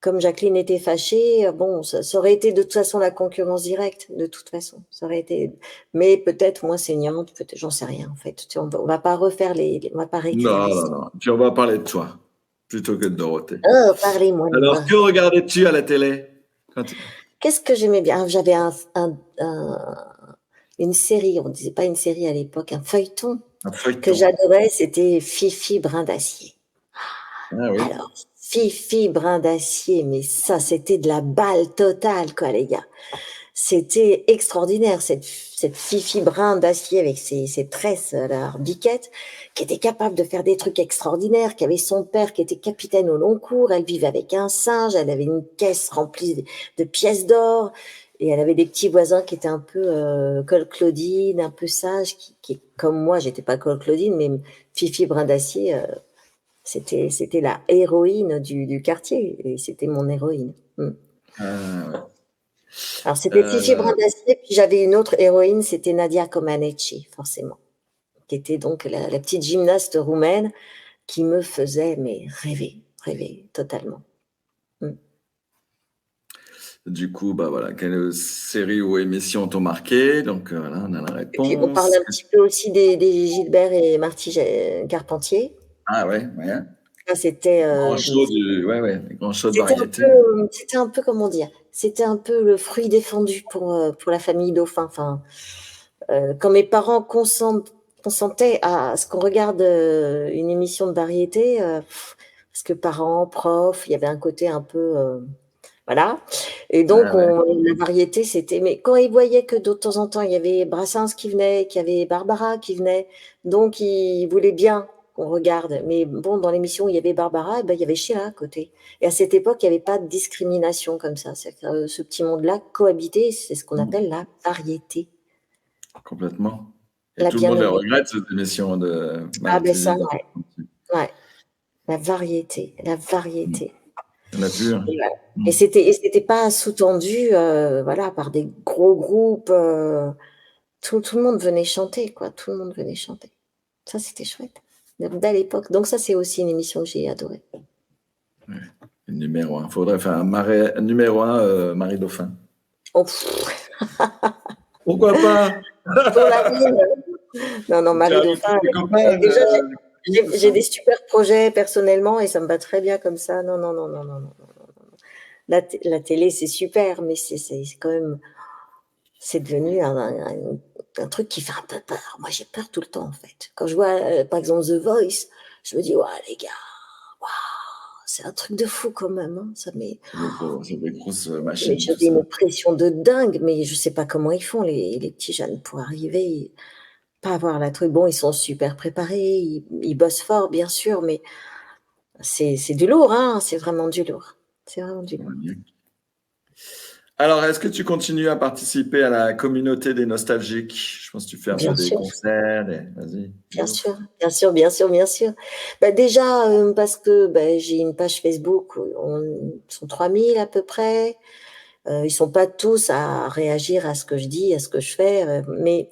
comme Jacqueline était fâchée, bon, ça aurait été de toute façon la concurrence directe, de toute façon. Ça aurait été, mais peut-être moins saignante, peut-être, j'en sais rien, en fait. Tu vois, on va pas refaire on va pas réécrire Non, non, l'histoire. non. Puis on va parler de toi plutôt que de Dorothée. Oh, parlez-moi de Alors, moi. que regardais-tu à la télé Qu'est-ce que j'aimais bien? J'avais une série, on disait pas une série à l'époque, un feuilleton un que feuilleton? j'adorais, c'était Fifi Brin d'Acier. Ah oui. Alors, Fifi Brin d'Acier, mais ça, c'était de la balle totale, quoi, les gars. C'était extraordinaire, cette Fifi Brin d'Acier avec ses tresses, la biquette, qui était capable de faire des trucs extraordinaires, qui avait son père qui était capitaine au long cours, elle vivait avec un singe, elle avait une caisse remplie de pièces d'or, et elle avait des petits voisins qui étaient un peu Col Claudine, un peu sages, comme moi, j'étais pas Col Claudine, mais Fifi Brin d'Acier, c'était la héroïne du quartier, et c'était mon héroïne. Mm. Ah, Alors, c'était Fifi euh, Brindacier, puis j'avais une autre héroïne, c'était Nadia Comaneci, forcément, qui était donc la petite gymnaste roumaine qui me faisait mais rêver totalement. Mm. du coup, bah voilà, quelle série ou émission t'ont marqué? Donc voilà, on a la Et puis, on parle réponse. un petit peu aussi des Gilbert et Marty Carpentier. Ah ouais, ouais. Ça, c'était Grand show ouais, ouais, grand show de variété. c'était un peu, comment dire, c'était un peu le fruit défendu pour la famille Dauphin. Enfin, quand mes parents consentaient à ce qu'on regarde une émission de variété, parce que parents, profs, il y avait un côté un peu, voilà. Et Ouais, donc, ouais. la variété, c'était. Mais quand ils voyaient que de temps en temps, il y avait Brassens qui venait, qu'il y avait Barbara qui venait, donc ils voulaient bien qu'on regarde. Mais bon, dans l'émission où il y avait Barbara, eh ben, il y avait Sheila à côté. Et à cette époque, il n'y avait pas de discrimination comme ça. Ce petit monde-là cohabitait, c'est ce qu'on appelle la variété. Complètement. Et La tout le monde le bien-aimée. regrette, cette émission de Ah ben Marie-Thérèse ça, Lindon. ouais, ouais. La variété, la Il variété. n'y en a plus, hein. Et voilà. Mm. Et c'était pas sous-tendu, voilà, par des gros groupes. Tout le monde venait chanter, quoi. Tout le monde venait chanter. Ça, c'était chouette. Une belle époque. Donc ça, c'est aussi une émission que j'ai adorée. Ouais. Numéro un. Faudrait faire un numéro un Marie Dauphin. Oh, pff, Pourquoi pas? pour la mine. Non, non, Tu Marie invites tous Dauphin. tes copains Déjà, tout j'ai ça. des super projets personnellement et ça me va très bien comme ça. Non, non, non, non, non, non. La télé, c'est super, mais c'est quand même, c'est devenu un truc qui fait un peu peur. Moi, j'ai peur tout le temps, en fait. Quand je vois, par exemple, The Voice, je me dis, ouais, les gars, waouh, c'est un truc de fou quand même. Hein. C'est des grosses Mais machines, tout j'avais ça. une pression de dingue, mais je sais pas comment ils font, les petits jeunes, pour arriver, pas avoir la truc. Bon, ils sont super préparés, ils bossent fort, bien sûr, mais c'est du lourd, hein, c'est vraiment du lourd. C'est vraiment du lourd. Alors, est-ce que tu continues à participer à la communauté des nostalgiques? Je pense que tu fais un peu Bien des sûr. concerts. Vas-y, Bien dis-nous. sûr, bien sûr, bien sûr, bien sûr. Bah déjà, parce que bah, j'ai une page Facebook, ils sont 3000 à peu près. Ils sont pas tous à réagir à ce que je dis, à ce que je fais, mais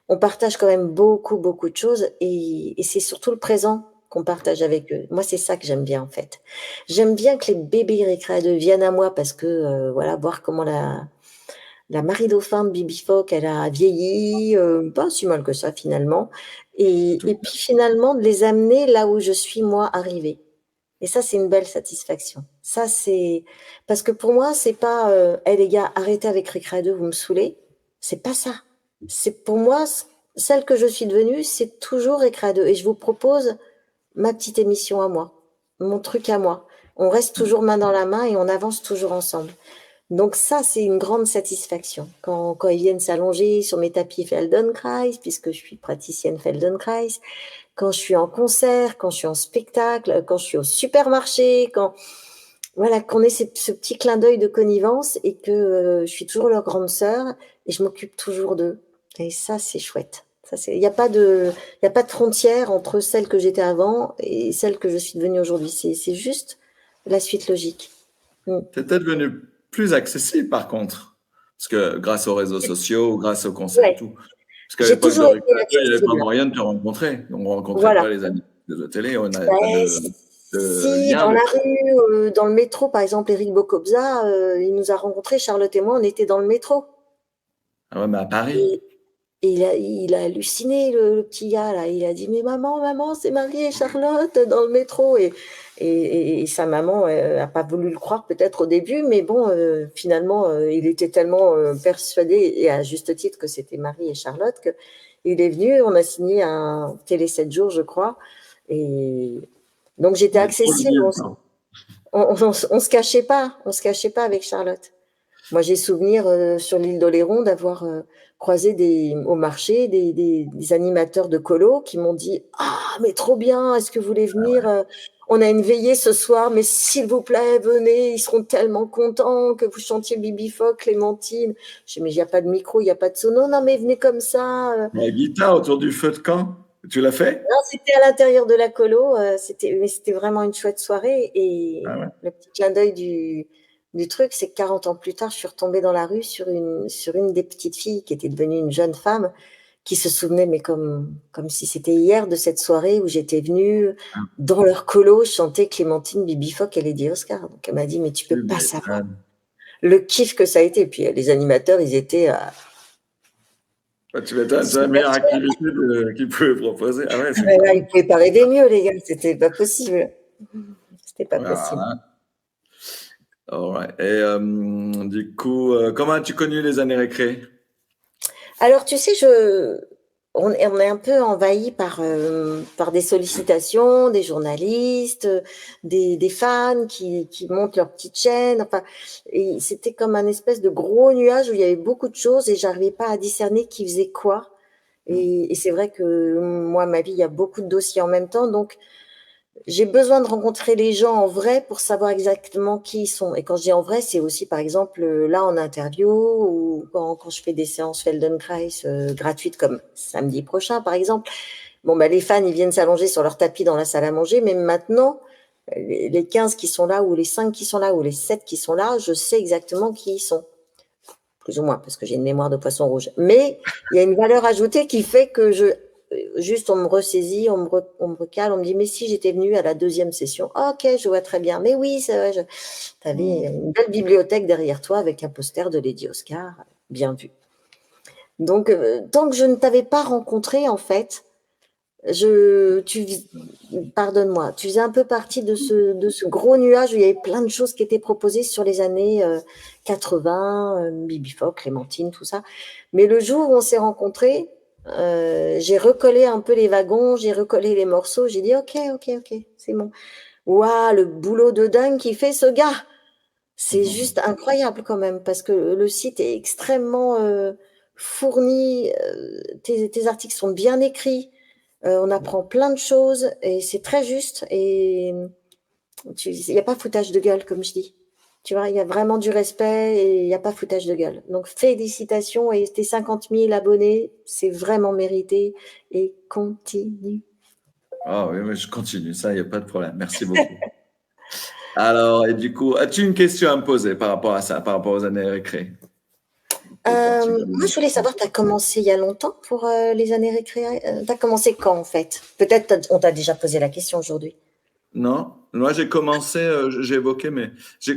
on partage quand même beaucoup, beaucoup de choses et c'est surtout le présent qu'on partage avec eux. Moi, c'est ça que j'aime bien en fait. J'aime bien que les bébés récréateurs viennent à moi parce que voilà, voir comment la Marie Dauphin de Bibi Phoque, elle a vieilli, pas si mal que ça finalement. Tout Et puis finalement, de les amener là où je suis moi arrivée. Et ça, c'est une belle satisfaction. Ça, c'est parce que pour moi, c'est pas, «Hey les gars, arrêtez avec Récré 2, vous me saoulez». C'est pas ça. C'est pour moi, celle que je suis devenue, c'est toujours Récré 2 et je vous propose ma petite émission à moi, mon truc à moi. On reste toujours main dans la main et on avance toujours ensemble. Donc ça, c'est une grande satisfaction quand ils viennent s'allonger sur mes tapis Feldenkrais, puisque je suis praticienne Feldenkrais, quand je suis en concert, quand je suis en spectacle, quand je suis au supermarché, quand voilà, qu'on ait ce petit clin d'œil de connivence et que je suis toujours leur grande sœur et je m'occupe toujours d'eux. Et ça, c'est chouette. Ça, il n'y a pas de, il y a pas de frontière entre celle que j'étais avant et celle que je suis devenue aujourd'hui. C'est juste la suite logique. Mm. C'est peut-être devenu plus accessible par contre. Parce que grâce aux réseaux sociaux, grâce aux concerts et Ouais, tout. Parce qu'à j'ai l'époque de toujours été Recadeux, il n'y avait pas accessible. moyen de te rencontrer. On ne rencontrait pas Voilà. les amis de télé, on n'avait pas Ben, de si, lien. dans la rue, dans le métro, par exemple, Éric Bocobza, il nous a rencontrés, Charlotte et moi, on était dans le métro. Ah ouais, mais à Paris. Et, et il a halluciné, le petit gars, là. Il a dit, mais maman, maman, c'est Marie et Charlotte dans le métro. Et sa maman n'a pas voulu le croire peut-être au début, mais bon, finalement, il était tellement persuadé, et à juste titre, que c'était Marie et Charlotte, qu'il est venu, on a signé un télé 7 jours, je crois. Et donc j'étais Il est trop accessible, lié, ça. on se cachait pas, on se cachait pas avec Charlotte. Moi, j'ai souvenir sur l'île d'Oléron d'avoir croisé au marché des animateurs de colo qui m'ont dit: «Ah, mais trop bien, est-ce que vous voulez venir on a une veillée ce soir, mais s'il vous plaît, venez, ils seront tellement contents que vous chantiez Bibi Phoque, Clémentine». Je dis: «Mais il n'y a pas de micro, il n'y a pas de son». «Non, non, mais venez comme ça». La guitare autour du feu de camp, tu l'as fait? Non, c'était à l'intérieur de la colo, mais c'était vraiment une chouette soirée et Ah ouais. le petit clin d'œil du truc, c'est que 40 ans plus tard, je suis retombée dans la rue sur une des petites filles qui était devenue une jeune femme, qui se souvenait, mais comme si c'était hier, de cette soirée où j'étais venue dans leur colo chanter Clémentine, Bibi Phoque et Lady Oscar. Donc elle m'a dit: «Mais tu peux Tu pas savoir m'étonnes. le kiff que ça a été». Et puis les animateurs, ils étaient Bah, tu m'étonnes, c'est la super. meilleure activité qu'ils pouvaient proposer. Ah ouais, c'est Mais là, cool. ils pouvaient pas rêver mieux, les gars, c'était pas possible. C'était pas possible. Voilà. Alright. Et du coup, comment as-tu connu les années récré? Alors, tu sais, on est un peu envahi par des sollicitations, des journalistes, des fans qui montent leur petite chaîne. Enfin, et c'était comme un espèce de gros nuage où il y avait beaucoup de choses et j'arrivais pas à discerner qui faisait quoi. Et c'est vrai que moi, ma vie, il y a beaucoup de dossiers en même temps, donc j'ai besoin de rencontrer les gens en vrai pour savoir exactement qui ils sont. Et quand je dis en vrai, c'est aussi, par exemple, là, en interview ou quand je fais des séances Feldenkrais gratuites comme samedi prochain, par exemple. Bon, bah, les fans, ils viennent s'allonger sur leur tapis dans la salle à manger, mais maintenant, les 15 qui sont là ou les 5 qui sont là ou les 7 qui sont là, je sais exactement qui ils sont. Plus ou moins, parce que j'ai une mémoire de poisson rouge. Mais il y a une valeur ajoutée qui fait que juste on me ressaisit, on me recale, on me dit mais si j'étais venue à la deuxième session, ok, je vois très bien, mais oui, c'est vrai, tu avais une belle bibliothèque derrière toi avec un poster de Lady Oscar, bien vu. Donc tant que je ne t'avais pas rencontré en fait, pardonne-moi, tu faisais un peu partie de ce gros nuage où il y avait plein de choses qui étaient proposées sur les années 80, Bibi Phoque, Clémentine, tout ça. Mais le jour où on s'est rencontrés, j'ai recollé un peu les wagons, j'ai recollé les morceaux, j'ai dit ok, ok, ok, c'est bon. Waouh, le boulot de dingue qu'il fait ce gars! C'est juste incroyable quand même parce que le site est extrêmement fourni, tes articles sont bien écrits. On apprend plein de choses et c'est très juste et il y a pas foutage de gueule comme je dis. Tu vois? Il y a vraiment du respect et il y a pas foutage de gueule. Donc félicitations et tes 50 000 abonnés, c'est vraiment mérité et continue. Ah oui, mais je continue, ça, il n'y a pas de problème. Merci beaucoup. Alors, et du coup, as-tu une question à me poser par rapport à ça, par rapport aux années récré? Moi, je voulais savoir, tu as commencé il y a longtemps pour, les années récré tu as commencé quand, en fait? Peut-être on t'a déjà posé la question aujourd'hui. Non, moi j'ai commencé, j'ai évoqué, mais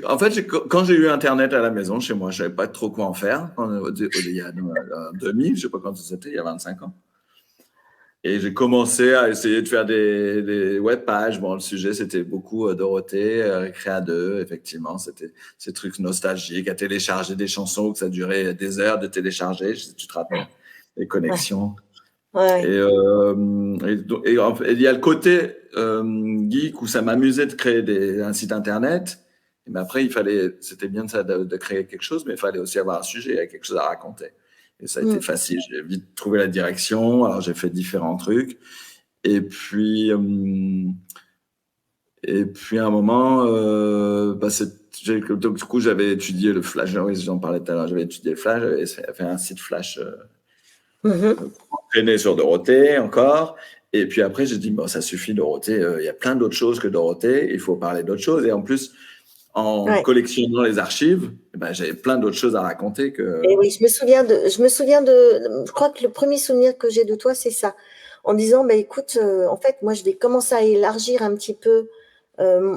en fait, quand j'ai eu Internet à la maison chez moi, je savais pas trop quoi en faire. Il y a 2000, je sais pas quand c'était, il y a 25 ans. Et j'ai commencé à essayer de faire des web pages. Bon, le sujet, c'était beaucoup Dorothée, Récréa 2, effectivement. C'était ces trucs nostalgiques, à télécharger des chansons que ça durait des heures de télécharger. Je sais, tu te rappelles, les Ouais, connexions. Et, ouais. il y a le côté geek où ça m'amusait de créer un site internet. Mais après, c'était bien de créer quelque chose, mais il fallait aussi avoir un sujet, il y a quelque chose à raconter. Et ça a été Mm. facile. J'ai vite trouvé la direction. Alors, j'ai fait différents trucs. Et puis, à un moment, donc, du coup, j'avais étudié le Flash. Oui, j'en parlais tout à l'heure. J'avais étudié le Flash. J'avais fait un site Flash Mhm. entraîné sur Dorothée encore. Et puis après, j'ai dit, bon, ça suffit, Dorothée. Il y a plein d'autres choses que Dorothée. Il faut parler d'autres choses. Et en plus, en Ouais. collectionnant les archives, eh ben, j'avais plein d'autres choses à raconter que. Et oui, je crois que le premier souvenir que j'ai de toi, c'est ça. En disant, bah, écoute, en fait, moi, je vais commencer à élargir un petit peu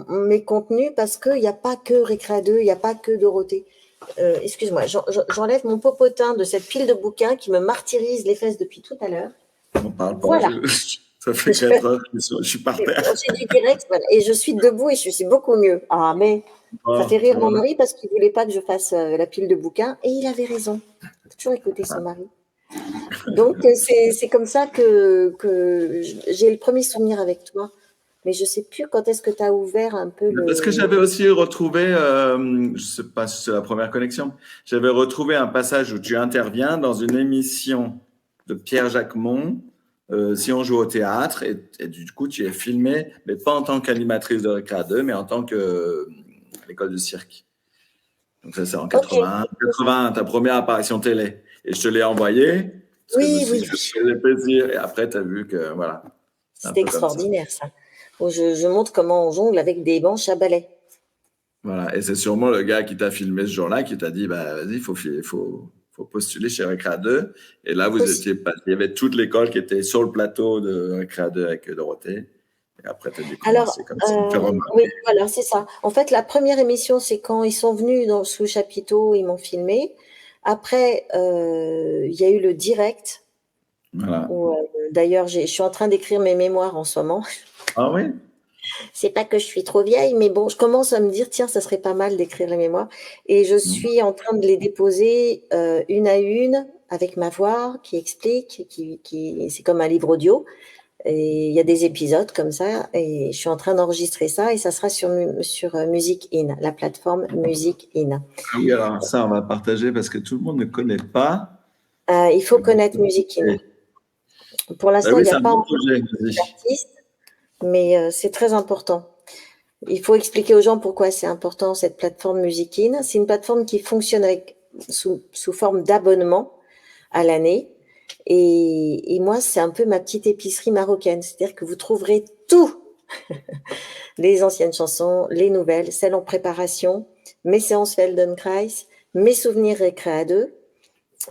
mes contenus parce qu'il n'y a pas que Récréa 2, il n'y a pas que Dorothée. Excuse-moi, j'enlève mon popotin de cette pile de bouquins qui me martyrise les fesses depuis tout à l'heure. On parle pas. Voilà. Ça fait 4 heures que je suis par terre. J'ai du direct, voilà. Et je suis debout et je suis beaucoup mieux. Ah, mais ça fait Oh, rire mon voilà. mari parce qu'il voulait pas que je fasse la pile de bouquins et il avait raison. Il faut toujours écouter son mari. Donc, c'est comme ça que j'ai le premier souvenir avec toi. Mais je sais plus quand est-ce que tu as ouvert un peu Parce que le. j'avais aussi retrouvé, je sais pas si c'est la première connexion, j'avais retrouvé un passage où tu interviens dans une émission de Pierre Jacquemont, Si on joue au théâtre, et du coup tu es filmée, mais pas en tant qu'animatrice de Récréa 2, mais en tant que à l'école du cirque. Donc ça c'est en Ok. 80, ta première apparition télé. Et je te l'ai envoyé, parce que je me Oui, suis oui, dit, ça oui. me faisait plaisir. Et après tu as vu que, voilà, c'est un C'était peu comme ça. extraordinaire, ça. Où je montre comment on jongle avec des manches à balai. Voilà. Et c'est sûrement le gars qui t'a filmé ce jour-là qui t'a dit, bah, vas-y, faut postuler chez Recrea 2. Et là, Possible. il y avait toute l'école qui était sur le plateau de Recrea 2 avec Dorothée. Et après, tu as dû Alors, commencer comme ça, me faire oui, remarquer. voilà, c'est ça. En fait, la première émission, c'est quand ils sont venus sous le chapiteau, ils m'ont filmé. Après, il y a eu le direct, Voilà. où d'ailleurs, je suis en train d'écrire mes mémoires en ce moment. Ah oui? C'est pas que je suis trop vieille, mais bon, je commence à me dire, tiens, ça serait pas mal d'écrire les mémoires. Et je suis en train de les déposer une à une avec ma voix qui explique, c'est comme un livre audio. Et il y a des épisodes comme ça, et je suis en train d'enregistrer ça, et ça sera sur Music In, la plateforme Music In. Ah oui, alors ça, on va partager parce que tout le monde ne connaît pas. Il faut connaître Music In. Et- Pour bah l'instant, il oui, n'y a c'est un pas bon encore projet, vas-y. d'artiste, mais c'est très important. Il faut expliquer aux gens pourquoi c'est important cette plateforme Music In. C'est une plateforme qui fonctionne sous forme d'abonnement à l'année. Et moi, c'est un peu ma petite épicerie marocaine. C'est-à-dire que vous trouverez tout, les anciennes chansons, les nouvelles, celles en préparation, mes séances Feldenkrais, mes souvenirs Récréa 2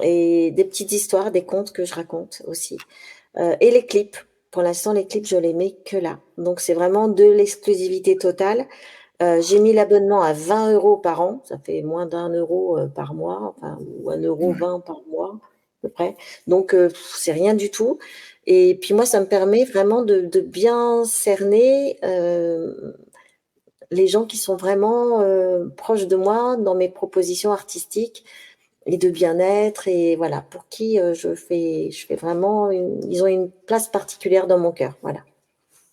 et des petites histoires, des contes que je raconte aussi. Et les clips. Pour l'instant, les clips, je les mets que là. Donc, c'est vraiment de l'exclusivité totale. J'ai mis l'abonnement à 20 € par an. Ça fait moins d'1 € par mois, enfin, ou 1,20 € par mois, à peu près. Donc, c'est rien du tout. Et puis moi, ça me permet vraiment de bien cerner les gens qui sont vraiment proches de moi dans mes propositions artistiques et de bien-être. Et voilà, pour qui je fais vraiment, ils ont une place particulière dans mon cœur. Voilà.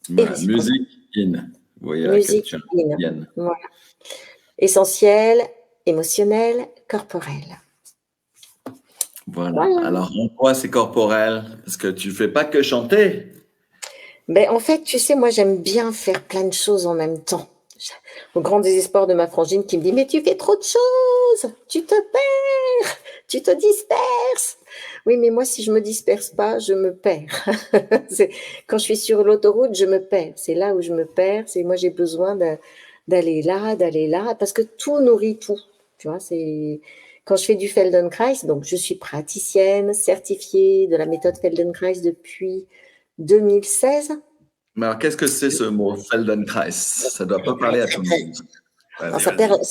Et Voilà, réciproque. Music In. Vous voyez la Musique capture. in. Yann. Voilà. Essentiel, émotionnel, corporel. Voilà. Voilà. Alors, en quoi c'est corporel? Parce que tu fais pas que chanter. Ben, en fait, tu sais, moi, j'aime bien faire plein de choses en même temps. Au grand désespoir de ma frangine qui me dit, mais tu fais trop de choses, tu te perds, tu te disperses. Oui, mais moi, si je me disperse pas, je me perds. Quand je suis sur l'autoroute, je me perds. C'est là où je me perds. C'est moi, j'ai besoin d'aller là, parce que tout nourrit tout. Tu vois, c'est quand je fais du Feldenkrais, donc je suis praticienne certifiée de la méthode Feldenkrais depuis 2016. Mais alors, qu'est-ce que c'est ce mot Feldenkrais? Ça doit pas Ah, parler à tout le monde. non, Vas-y, vas-y.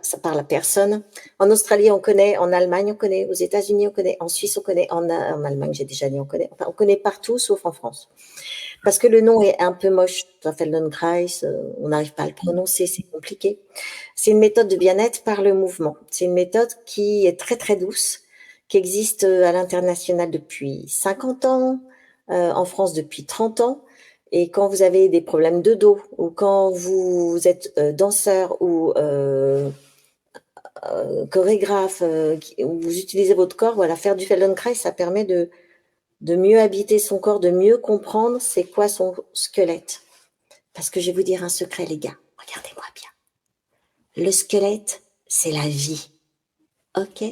ça parle à personne. En Australie, on connaît, en Allemagne, on connaît, aux États-Unis, on connaît, en Suisse, on connaît, en Allemagne, j'ai déjà dit, on connaît. Enfin, on connaît partout, sauf en France. Parce que le nom est un peu moche, Feldenkrais, on n'arrive pas à le prononcer, c'est compliqué. C'est une méthode de bien-être par le mouvement. C'est une méthode qui est très très douce, qui existe à l'international depuis 50 ans, en France depuis 30 ans. Et quand vous avez des problèmes de dos, ou quand vous êtes danseur ou chorégraphe, où vous utilisez votre corps, voilà, faire du Feldenkrais, ça permet de mieux habiter son corps, de mieux comprendre c'est quoi son squelette. Parce que je vais vous dire un secret, les gars. Regardez-moi bien. Le squelette, c'est la vie. OK?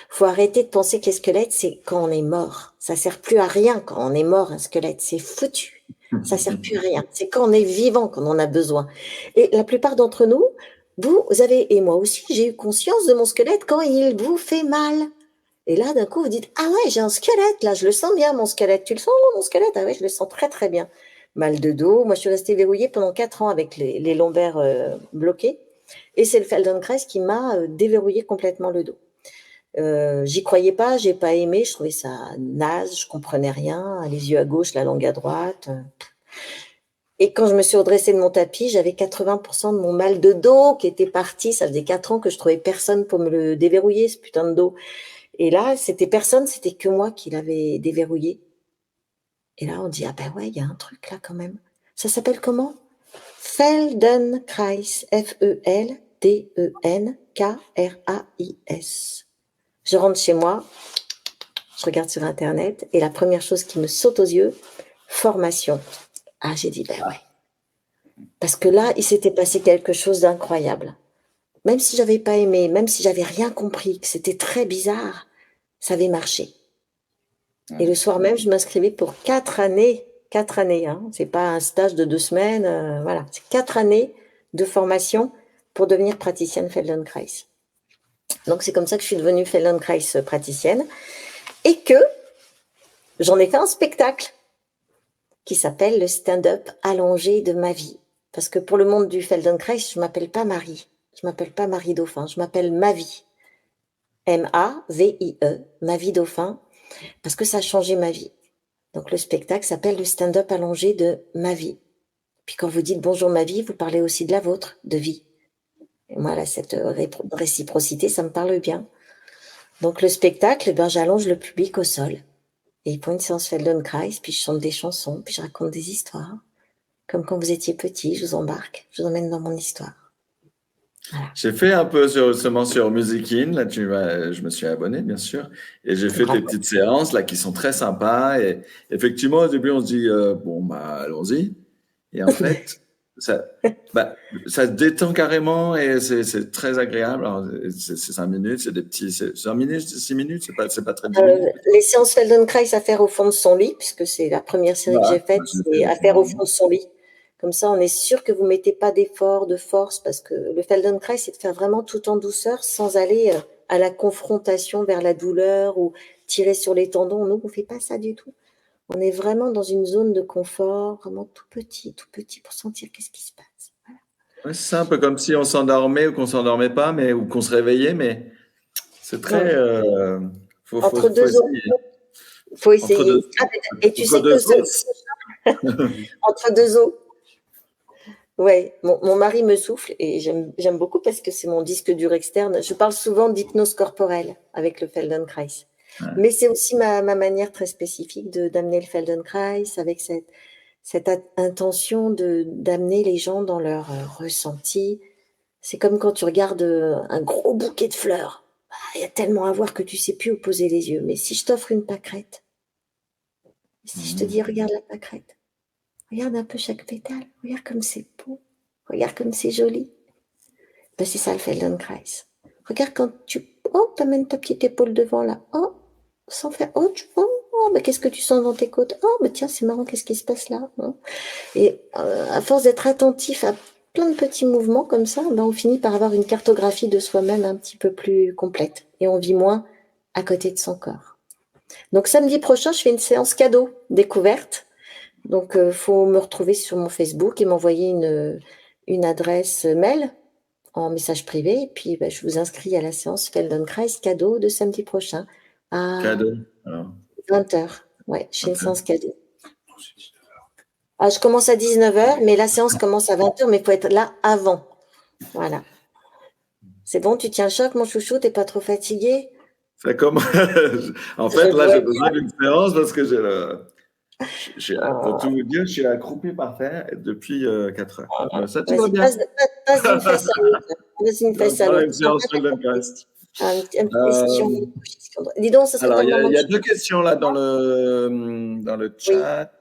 Faut arrêter de penser que les squelettes, c'est quand on est mort. Ça sert plus à rien quand on est mort, un squelette. C'est foutu. Ça sert plus à rien. C'est quand on est vivant qu'on en a besoin. Et la plupart d'entre nous, vous avez, et moi aussi, j'ai eu conscience de mon squelette quand il vous fait mal. Et là, d'un coup, vous dites, ah ouais, j'ai un squelette, là, je le sens bien, mon squelette. Tu le sens, mon squelette? Ah ouais, je le sens très, très bien. Mal de dos. Moi, je suis restée verrouillée pendant 4 ans avec les lombaires bloqués. Et c'est le Feldenkrais qui m'a déverrouillé complètement le dos. J'y croyais pas, j'ai pas aimé, je trouvais ça naze, je comprenais rien, les yeux à gauche, la langue à droite. Et quand je me suis redressée de mon tapis, j'avais 80% de mon mal de dos qui était parti. Ça faisait 4 ans que je trouvais personne pour me le déverrouiller, ce putain de dos. Et là, c'était personne, c'était que moi qui l'avais déverrouillé. Et là, on dit, ah ben ouais, il y a un truc là quand même. Ça s'appelle comment? Feldenkrais, Feldenkrais. Je rentre chez moi, je regarde sur Internet, et la première chose qui me saute aux yeux, formation. Ah, j'ai dit, ben ouais. Parce que là, il s'était passé quelque chose d'incroyable. Même si j'avais pas aimé, même si j'avais rien compris, que c'était très bizarre, ça avait marché. Et le soir même, je m'inscrivais pour 4 années. 4 années, hein. C'est pas un stage de 2 semaines, voilà. C'est 4 années de formation pour devenir praticienne Feldenkrais. Donc, c'est comme ça que je suis devenue Feldenkrais praticienne. Et que j'en ai fait un spectacle qui s'appelle le stand-up allongé de ma vie. Parce que pour le monde du Feldenkrais, je m'appelle pas Marie. Je m'appelle pas Marie Dauphin, je m'appelle Ma Vie. M-A-V-I-E, Ma Vie Dauphin, parce que ça a changé ma vie. Donc le spectacle s'appelle le stand-up allongé de ma vie. Puis quand vous dites bonjour ma vie, vous parlez aussi de la vôtre, de vie. Et moi, là, cette réciprocité, ça me parle bien. Donc le spectacle, eh ben, j'allonge le public au sol. Et ils font une séance Feldenkrais, puis je chante des chansons, puis je raconte des histoires. Comme quand vous étiez petit, je vous embarque, je vous emmène dans mon histoire. Voilà. J'ai fait un peu seulement sur Music.in, là je me suis abonné bien sûr, et j'ai fait Bravo. des petites séances là qui sont très sympas. Et effectivement au début on se dit bon bah allons-y, et en fait ça, bah, ça se détend carrément et c'est très agréable. Alors, c'est 5 minutes, c'est des petits, 5 minutes, 6 minutes, c'est pas très 10 minutes. Les séances Feldenkrais à faire au fond de son lit, puisque c'est la première série que j'ai faite, Moi, je le fais c'est au à fond de faire au mon lit. fond de son lit. Comme ça, on est sûr que vous ne mettez pas d'effort, de force, parce que le Feldenkrais, c'est de faire vraiment tout en douceur, sans aller à la confrontation vers la douleur ou tirer sur les tendons. Nous, on ne fait pas ça du tout. On est vraiment dans une zone de confort, vraiment tout petit, pour sentir qu'est-ce qui se passe. Voilà. Ouais, c'est un peu comme si on s'endormait ou qu'on s'endormait pas, mais ou qu'on se réveillait, mais c'est très, Ouais. Entre faut deux eaux, essayer. il faut Entre essayer. deux, Ah, et tu entre sais deux que sauces. entre deux eaux, ouais, mon mari me souffle et j'aime beaucoup parce que c'est mon disque dur externe. Je parle souvent d'hypnose corporelle avec le Feldenkrais. Ouais. Mais c'est aussi ma manière très spécifique d'amener le Feldenkrais avec cette intention d'amener les gens dans leur ressenti. C'est comme quand tu regardes un gros bouquet de fleurs. Ah, il y a tellement à voir que tu sais plus où poser les yeux. Mais si je t'offre une pâquerette, si je te dis regarde la pâquerette, regarde un peu chaque pétale, regarde comme c'est beau, regarde comme c'est joli. Ben, c'est ça le Feldenkrais. Regarde quand tu amènes ta petite épaule devant là. Oh, sans faire. Oh, ben, qu'est-ce que tu sens dans tes côtes? Oh, ben, tiens, c'est marrant, qu'est-ce qui se passe là? Et à force d'être attentif à plein de petits mouvements comme ça, ben, on finit par avoir une cartographie de soi-même un petit peu plus complète. Et on vit moins à côté de son corps. Donc samedi prochain, je fais une séance cadeau découverte Donc, faut me retrouver sur mon Facebook et m'envoyer une adresse mail en message privé et puis, bah, je vous inscris à la séance Feldenkrais cadeau de samedi prochain à Cadeau. Alors, 20h. Ouais, j'ai une ok. séance cadeau. Ah, je commence à 19h, mais la séance commence à 20h, mais il faut être là avant. Voilà. C'est bon, tu tiens le choc, mon chouchou, t'es pas trop fatigué? Ça commence. En Je fait, là, vois j'ai bien. besoin d'une séance parce que pour tout Oh, vous dire, je suis accroupi par terre depuis 4 heures. Mais ça, tout va vas-y, bien. passe d'une fesse à l'autre. Passe d'une On va fesse à faire l'autre. une On séance n'a pas Feldenkrais. compris. Un petit question. Euh, Dis donc, ça serait alors, pas le moment il y de a deux chanter? questions là dans le Oui, chat.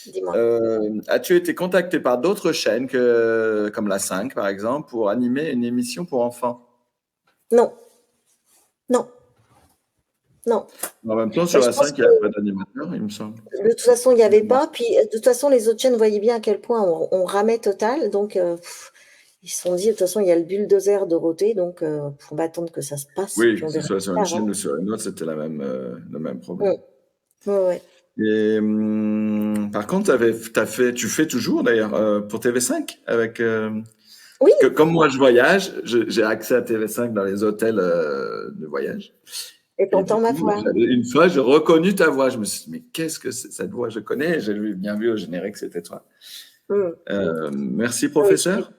dis-moi. As-tu été contacté par d'autres chaînes comme la 5, par exemple, pour animer une émission pour enfants? Non, non, non. En même temps, Bah, sur je la pense 5, il que n'y a pas d'animateur, il me semble. de toute façon, il n'y avait pas. Puis, de toute façon, les autres chaînes voyaient bien à quel point on ramait total. Donc, ils se sont dit, de toute façon, il y a le bulldozer Dorothée, donc on va attendre que ça se passe, Oui, puis que on ce verra soit plus sur une tard. chaîne Hein. ou sur une autre, c'était le même Mm. problème. Ouais, ouais. Et par contre, tu fais toujours d'ailleurs pour TV5 avec Oui, parce que comme moi je voyage, j'ai accès à TV5 dans les hôtels de voyage. et Et du t'entends ma coup, voix. une fois, j'ai reconnu ta voix. Je me suis dit, mais qu'est-ce que c'est cette voix? Je connais, bien vu au générique, c'était toi. Mm. Merci, Oui, professeur.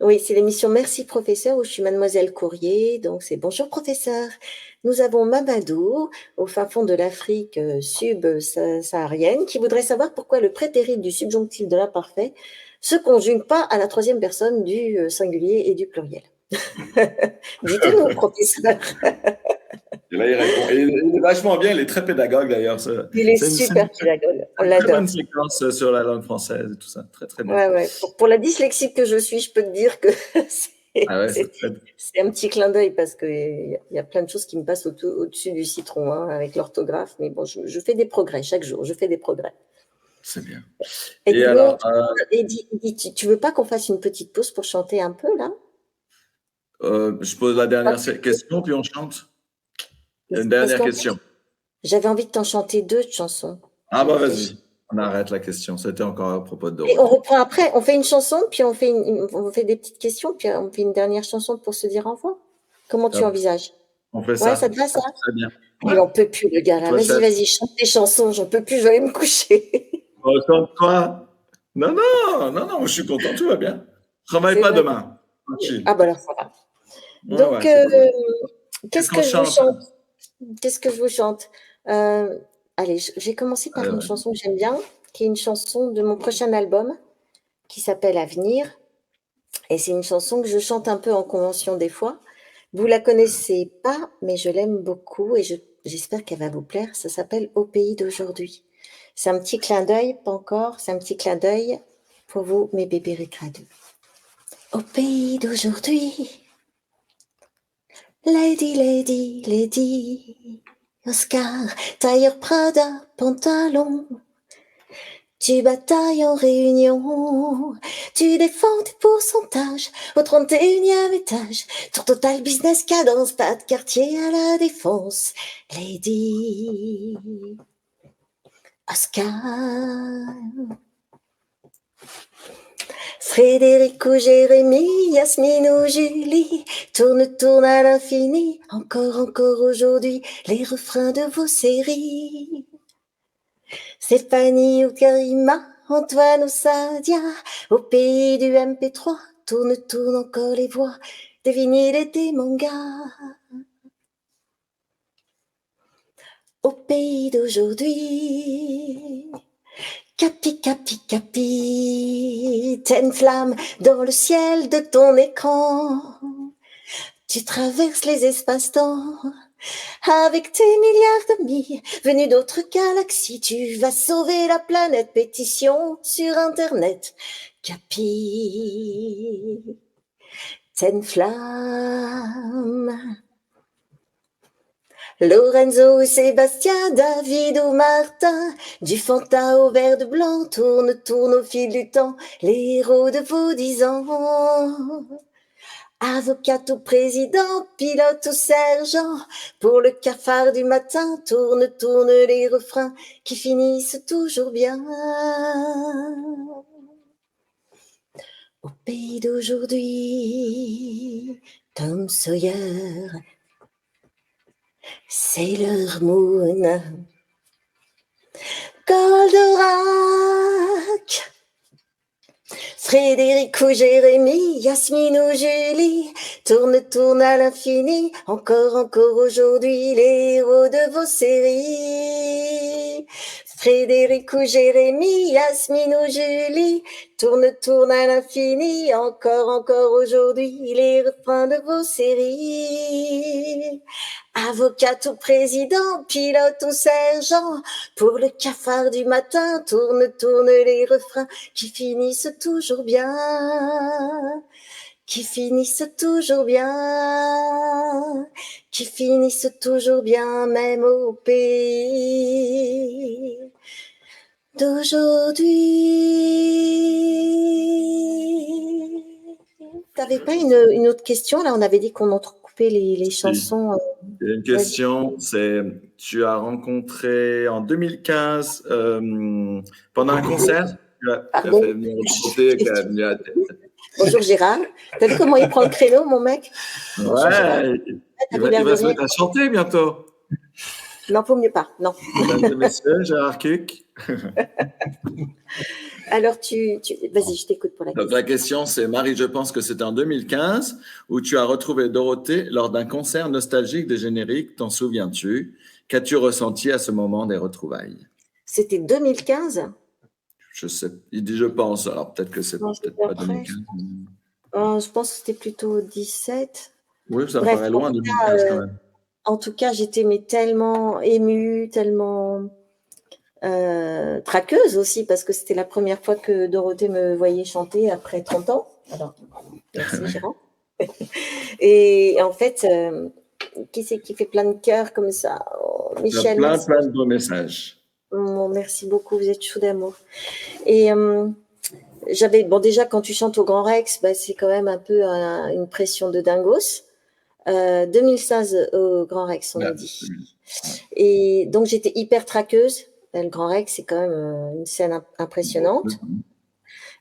oui, c'est l'émission Merci professeur où je suis mademoiselle Courrier. Donc, c'est bonjour professeur. Nous avons Mamadou au fin fond de l'Afrique saharienne qui voudrait savoir pourquoi le prétérit du subjonctif de l'imparfait se conjugue pas à la troisième personne du singulier et du pluriel. Dites-nous, professeur. Et là, il répond. Et il est vachement bien, il est très pédagogue d'ailleurs. Il est C'est une super pédagogue. On très bonne l'adore. séquence sur la langue française et tout ça. Très, très bien. Ouais, ouais. Pour la dyslexique que je suis, je peux te dire que Ah ouais, c'est c'est très. c'est un petit clin d'œil parce qu'il y a plein de choses qui me passent au-dessus du citron hein, avec l'orthographe. Mais bon, je fais des progrès chaque jour. Je fais des progrès. C'est bien. Et Et dis alors, donc, tu veux pas qu'on fasse une petite pause pour chanter un peu là? je pose la Pas dernière plus tôt. question, puis on chante. Une Parce dernière qu'en fait, question. j'avais envie de t'en chanter deux chansons. Ah J'ai bah réfléchi. vas-y, on arrête la question. C'était encore à propos de Et on Dorothée. reprend après. On fait une chanson, puis on fait des petites questions, puis on fait une dernière chanson pour se dire au revoir. Comment tu Top. envisages? On fait Ouais, ça ça. te va ça? Très bien. Il Ouais. en peut plus le gars là. Toi, Vas-y, chef. vas-y, chante tes chansons, j'en peux plus, je vais aller me coucher. On chante quoi? Non, non, non, non, je suis content, tout va bien. Travaille C'est pas vrai. demain. Tranquille. Ah bah alors ça va. Ouais, Donc, ouais, c'est cool. Qu'est-ce qu'est-ce qu'on que je vous chante? chante? Qu'est-ce que je vous chante? Allez, je vais commencer par une Euh, chanson que j'aime bien, qui est une chanson de mon prochain album, qui s'appelle Avenir. Et c'est une chanson que je chante un peu en convention des fois. Vous la connaissez pas, mais je l'aime beaucoup et j'espère qu'elle va vous plaire. Ça s'appelle Au pays d'aujourd'hui. C'est un petit clin d'œil, pas encore, c'est un petit clin d'œil pour vous, mes bébés récradeux. Au pays d'aujourd'hui, Lady, Lady, Lady, Oscar, tailleur Prada, pantalon, tu batailles en réunion, tu défends tes pourcentages au 31e étage. Tour Total Business Cadence, pas de quartier à la défense. Lady Oscar. Frédéric ou Jérémy, Yasmine ou Julie, tourne à l'infini, encore aujourd'hui, les refrains de vos séries. Stéphanie ou Karima, Antoine ou Sadia, au pays du MP3, tourne encore les voix des vinyles et des mangas. Au pays d'aujourd'hui, Capi, capi, capitaine flamme dans le ciel de ton écran. Tu traverses les espaces-temps avec tes milliards d'amis venus d'autres galaxies. Tu vas sauver la planète, pétition sur Internet. Capitaine flamme. Lorenzo ou Sébastien, David ou Martin, du Fanta au verre de blanc, tourne au fil du temps, les héros de vos 10 ans. Avocate ou président, pilote ou sergent, pour le cafard du matin, tourne, tourne les refrains qui finissent toujours bien. Au pays d'aujourd'hui, Tom Sawyer, Sailor Moon, Goldorak, Frédéric ou Jérémie, Yasmine ou Julie, tourne, tourne à l'infini, encore, encore aujourd'hui, les héros de vos séries. Frédéric ou Jérémie, Yasmine ou Julie, tourne, tourne à l'infini, encore, encore aujourd'hui, les refrains de vos séries. Avocate ou président, pilote ou sergent, pour le cafard du matin, tourne, tourne les refrains qui finissent toujours bien, qui finissent toujours bien, qui finissent toujours bien, même au pays d'aujourd'hui. T'avais pas une autre question? Là, on avait dit qu'on entrecoupait les chansons. Il y a une question, c'est tu as rencontré en 2015 pendant un concert, tu as fait venir Dorothée, qui a venu à... Bonjour Gérard. T'as vu comment il prend le créneau, mon mec? Ouais, il va se mettre à chanter bientôt. Non, faut mieux pas. Non. Mesdames et messieurs, Gérard Kuck. Alors, vas-y, je t'écoute pour la question. Donc, la question, c'est Marie, je pense que c'était en 2015 où tu as retrouvé Dorothée lors d'un concert nostalgique des génériques. T'en souviens-tu? Qu'as-tu ressenti à ce moment des retrouvailles? C'était 2015? Je sais. Il dit je pense. Alors, peut-être que c'est peut-être pas 2015. Je pense que c'était plutôt 17. Oui, ça me paraît loin, 2015 quand même. En tout cas, j'étais tellement émue, tellement traqueuse aussi, parce que c'était la première fois que Dorothée me voyait chanter après 30 ans. Alors, merci Gérard. Et en fait, qui c'est qui fait plein de cœurs comme ça? Michel. Plein de beaux messages. Oh, merci beaucoup, vous êtes chou d'amour. Et déjà, quand tu chantes au Grand Rex, c'est quand même un peu une pression de dingos. 2016 au Grand Rex, on a dit. Et donc, j'étais hyper traqueuse. Le Grand Rex, c'est quand même une scène impressionnante.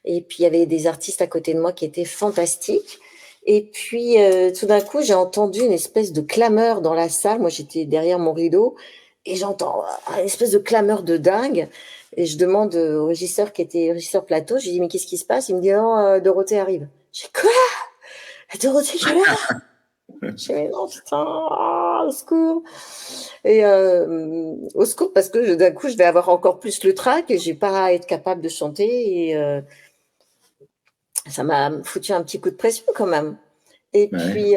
Et puis, il y avait des artistes à côté de moi qui étaient fantastiques. Et puis, tout d'un coup, j'ai entendu une espèce de clameur dans la salle. Moi, j'étais derrière mon rideau et j'entends une espèce de clameur de dingue. Et je demande au régisseur qui était régisseur plateau, je lui dis, mais qu'est-ce qui se passe? Il me dit, non, Dorothée arrive. Je dis, quoi? Dorothée qui est là? Je dis, mais non, putain, au secours. Et au secours, parce que d'un coup, je vais avoir encore plus le trac et je vais pas être capable de chanter. Et ça m'a foutu un petit coup de pression quand même. Et puis,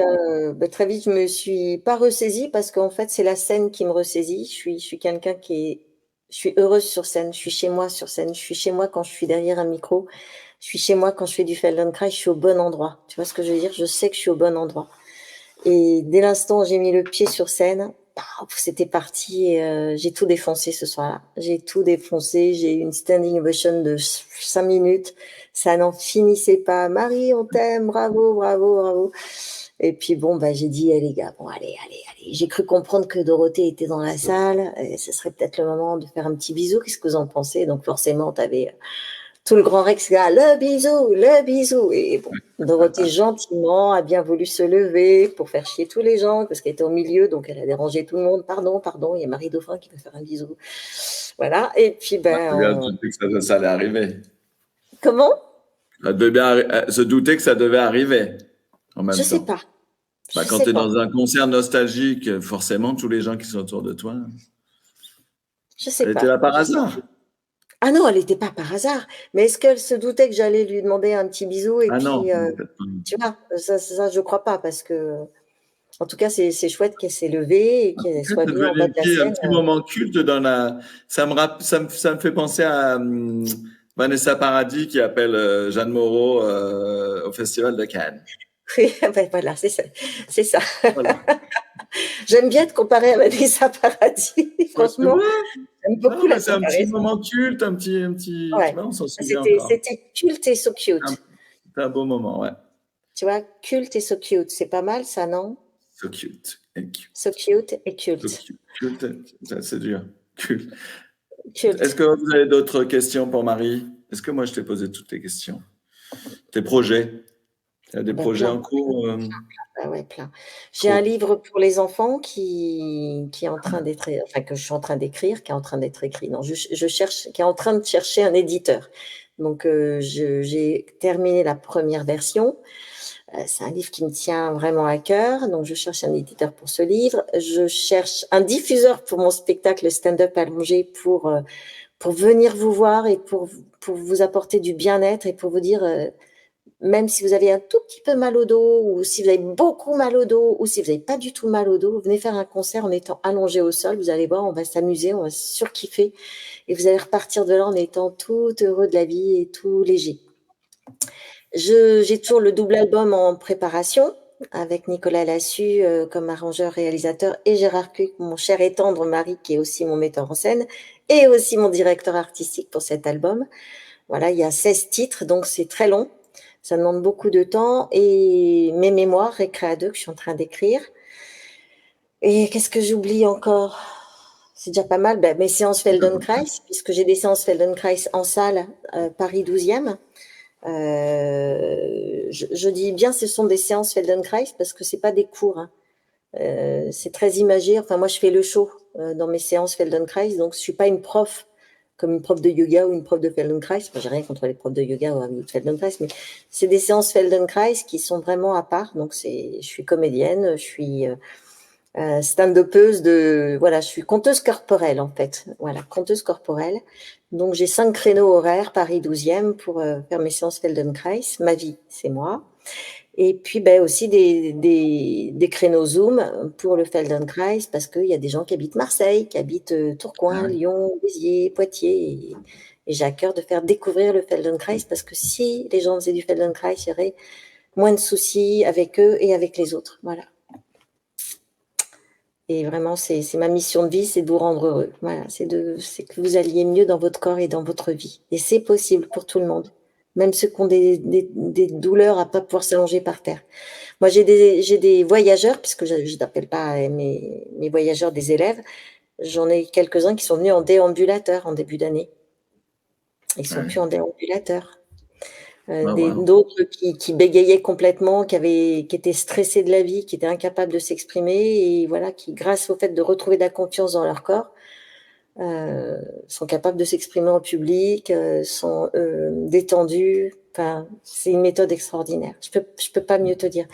très vite, je me suis pas ressaisie parce qu'en fait, c'est la scène qui me ressaisit. Je suis quelqu'un je suis heureuse sur scène. Je suis chez moi sur scène. Je suis chez moi quand je suis derrière un micro. Je suis chez moi quand je fais du Feldenkrais. Je suis au bon endroit. Tu vois ce que je veux dire? Je sais que je suis au bon endroit. Et dès l'instant où j'ai mis le pied sur scène, c'était parti. Et, j'ai tout défoncé ce soir-là. J'ai tout défoncé. J'ai eu une standing ovation de 5 minutes. Ça n'en finissait pas. Marie, on t'aime. Bravo, bravo, bravo. Et puis j'ai dit, les gars, bon, allez. J'ai cru comprendre que Dorothée était dans la salle. Et ce serait peut-être le moment de faire un petit bisou. Qu'est-ce que vous en pensez? Donc forcément, t'avais tout le Grand Rex là, le bisou. Et bon, Dorothée gentiment a bien voulu se lever pour faire chier tous les gens parce qu'elle était au milieu, donc elle a dérangé tout le monde. Pardon, il y a Marie Dauphin qui veut faire un bisou. Voilà. Et puis ça allait arriver. Comment? Elle devait bien se douter que ça devait arriver en même temps. Je sais pas. Quand tu es dans un concert nostalgique, forcément, tous les gens qui sont autour de toi. Je sais pas. Elle était là par hasard. Ah non, elle n'était pas par hasard. Mais est-ce qu'elle se doutait que j'allais lui demander un petit bisou et puis, non, tu vois, ça, je crois pas parce que, en tout cas, c'est chouette qu'elle s'est levée et qu'elle soit venue en bas de la scène. Un petit moment culte dans la. Ça me fait penser à Vanessa Paradis qui appelle Jeanne Moreau au Festival de Cannes. Oui, voilà, c'est ça. Voilà. J'aime bien te comparer à Vanessa Paradis, franchement. J'aime beaucoup c'est un petit moment culte, un petit ouais. on s'en souvient C'était culte et so cute. C'était un beau moment, ouais. Tu vois, culte et so cute, c'est pas mal ça, non? So cute. And cute. So cute et So culte. cute. Cute, ça, c'est dur. Cute. Est-ce Culte. que vous avez d'autres questions pour Marie? Est-ce que moi, je t'ai posé toutes tes questions? Tes projets? Tu as des Bah, projets plein. en cours? Ah ouais, plein. J'ai un Trop. livre pour les enfants qui est en train d'être, enfin que je suis en train d'écrire, qui est en train d'être écrit. Non, je cherche, qui est en train de chercher un éditeur. Donc j'ai terminé la première version. C'est un livre qui me tient vraiment à cœur. Donc je cherche un éditeur pour ce livre. Je cherche un diffuseur pour mon spectacle stand-up allongé pour venir vous voir et pour vous apporter du bien-être et pour vous dire même si vous avez un tout petit peu mal au dos, ou si vous avez beaucoup mal au dos, ou si vous n'avez pas du tout mal au dos, venez faire un concert en étant allongé au sol. Vous allez voir, on va s'amuser, on va surkiffer. Et vous allez repartir de là en étant tout heureux de la vie et tout léger. J'ai toujours le double album en préparation, avec Nicolas Lassus comme arrangeur-réalisateur et Gérard Cuc, mon cher et tendre mari, qui est aussi mon metteur en scène, et aussi mon directeur artistique pour cet album. Voilà, il y a 16 titres, donc c'est très long. Ça demande beaucoup de temps. Et mes mémoires, Récréa 2, que je suis en train d'écrire. Et qu'est-ce que j'oublie encore? C'est déjà pas mal. Ben, mes séances Feldenkrais, puisque j'ai des séances Feldenkrais en salle, Paris 12e. Je dis bien ce sont des séances Feldenkrais parce que c'est pas des cours. Hein. C'est très imagé. Enfin, moi, je fais le show dans mes séances Feldenkrais, donc je suis pas une prof comme une prof de yoga ou une prof de Feldenkrais. Enfin, j'ai rien contre les profs de yoga ou de Feldenkrais, mais c'est des séances Feldenkrais qui sont vraiment à part. Donc, je suis comédienne, je suis stand-upeuse voilà, je suis conteuse corporelle en fait. Voilà, conteuse corporelle. Donc, j'ai 5 créneaux horaires, Paris 12e, pour faire mes séances Feldenkrais. Ma vie, c'est moi. Et puis ben, aussi des créneaux Zoom pour le Feldenkrais, parce qu'il y a des gens qui habitent Marseille, qui habitent Ah Tourcoing, oui. Lyon, Béziers, Poitiers. Et j'ai à cœur de faire découvrir le Feldenkrais, parce que si les gens faisaient du Feldenkrais, il y aurait moins de soucis avec eux et avec les autres. Voilà. Et vraiment, c'est ma mission de vie, c'est de vous rendre heureux. Voilà, c'est que vous alliez mieux dans votre corps et dans votre vie. Et c'est possible pour tout le monde, même ceux qui ont des douleurs à ne pas pouvoir s'allonger par terre. Moi, j'ai des voyageurs, puisque je n'appelle pas mes voyageurs des élèves. J'en ai quelques-uns qui sont venus en déambulateur en début d'année. Ils ne Ah sont oui. plus en déambulateur. Ah, wow. D'autres qui bégayaient complètement, qui étaient stressés de la vie, qui étaient incapables de s'exprimer, et voilà, qui, grâce au fait de retrouver de la confiance dans leur corps, sont capables de s'exprimer en public, sont détendus. Enfin, c'est une méthode extraordinaire. Je peux pas mieux te dire.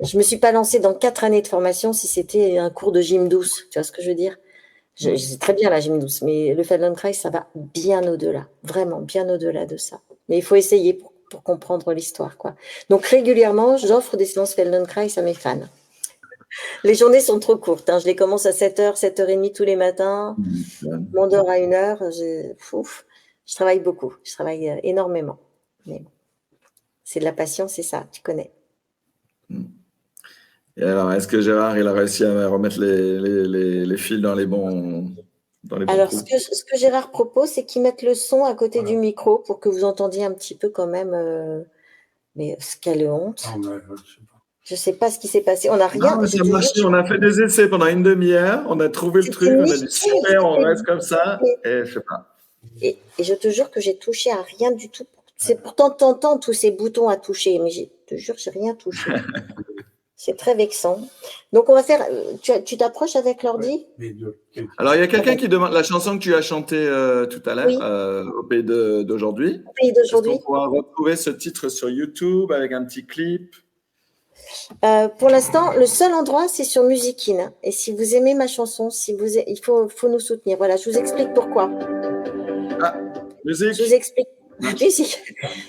Je me suis pas lancée dans 4 années de formation si c'était un cours de gym douce. Tu vois ce que je veux dire? C'est très bien la gym douce, mais le Feldenkrais, ça va bien au-delà. Vraiment, bien au-delà de ça. Mais il faut essayer pour comprendre l'histoire, quoi. Donc, régulièrement, j'offre des séances Feldenkrais à mes fans. Les journées sont trop courtes. Hein. Je les commence à 7h, 7h30 tous les matins. Je m'endors à 1h. Je travaille beaucoup. Je travaille énormément. Mais bon, c'est de la passion, c'est ça, tu connais. Et alors, est-ce que Gérard, il a réussi à remettre les fils dans les bons Alors, trous? ce que Gérard propose, c'est qu'il mette le son à côté du micro pour que vous entendiez un petit peu quand même. Mais quelle honte. Je ne sais pas ce qui s'est passé. On n'a rien. Non, mais Je ça te jure, marchait. On a fait des essais pendant une demi-heure. On a trouvé le c'était truc. On a dit nickel. super, on C'était reste comme ça. nickel. Et je sais pas. Et je te jure que j'ai touché à rien du tout. C'est pourtant tentant tous ces boutons à toucher, mais je te jure, j'ai rien touché. C'est très vexant. Donc on va faire. Tu t'approches avec l'ordi? Alors, il y a Ah quelqu'un ben, qui demande la chanson que tu as chantée tout à l'heure oui, au pays d'aujourd'hui. au pays Est-ce qu'on d'aujourd'hui. pourra retrouver ce titre sur YouTube avec un petit clip? Pour l'instant, le seul endroit, c'est sur Musikin. Et si vous aimez ma chanson, il faut nous soutenir. Voilà, je vous explique pourquoi. Ah, Je vous musique. explique. Marche. Musique.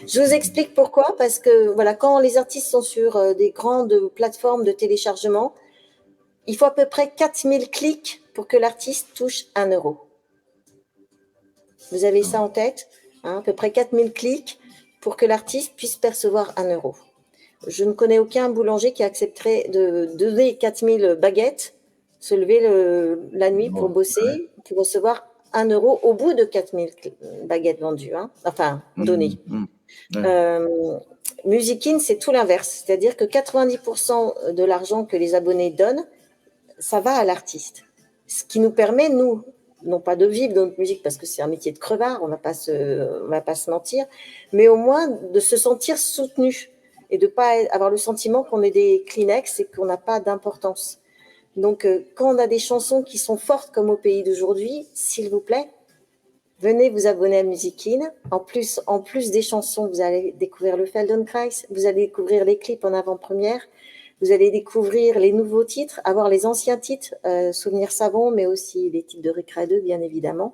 Je vous explique pourquoi. Parce que voilà, quand les artistes sont sur des grandes plateformes de téléchargement, il faut à peu près 4000 clics pour que l'artiste touche 1 euro. Vous avez ça en tête, hein, à peu près 4000 clics pour que l'artiste puisse percevoir 1 euro. Je ne connais aucun boulanger qui accepterait de donner 4000 baguettes, se lever la nuit pour Bon, ouais. bosser, pour recevoir 1 € au bout de 4000 baguettes vendues, hein, enfin données. Ouais. Music.in, c'est tout l'inverse, c'est-à-dire que 90% de l'argent que les abonnés donnent, ça va à l'artiste. Ce qui nous permet, nous, non pas de vivre de notre musique, parce que c'est un métier de crevard, on va pas se mentir, mais au moins de se sentir soutenu et de ne pas avoir le sentiment qu'on est des Kleenex et qu'on n'a pas d'importance. Donc, quand on a des chansons qui sont fortes comme au pays d'aujourd'hui, s'il vous plaît, venez vous abonner à Music.in. En plus des chansons, vous allez découvrir le Feldenkrais, vous allez découvrir les clips en avant-première, vous allez découvrir les nouveaux titres, avoir les anciens titres, Souvenirs savants, mais aussi les titres de Récré 2, bien évidemment.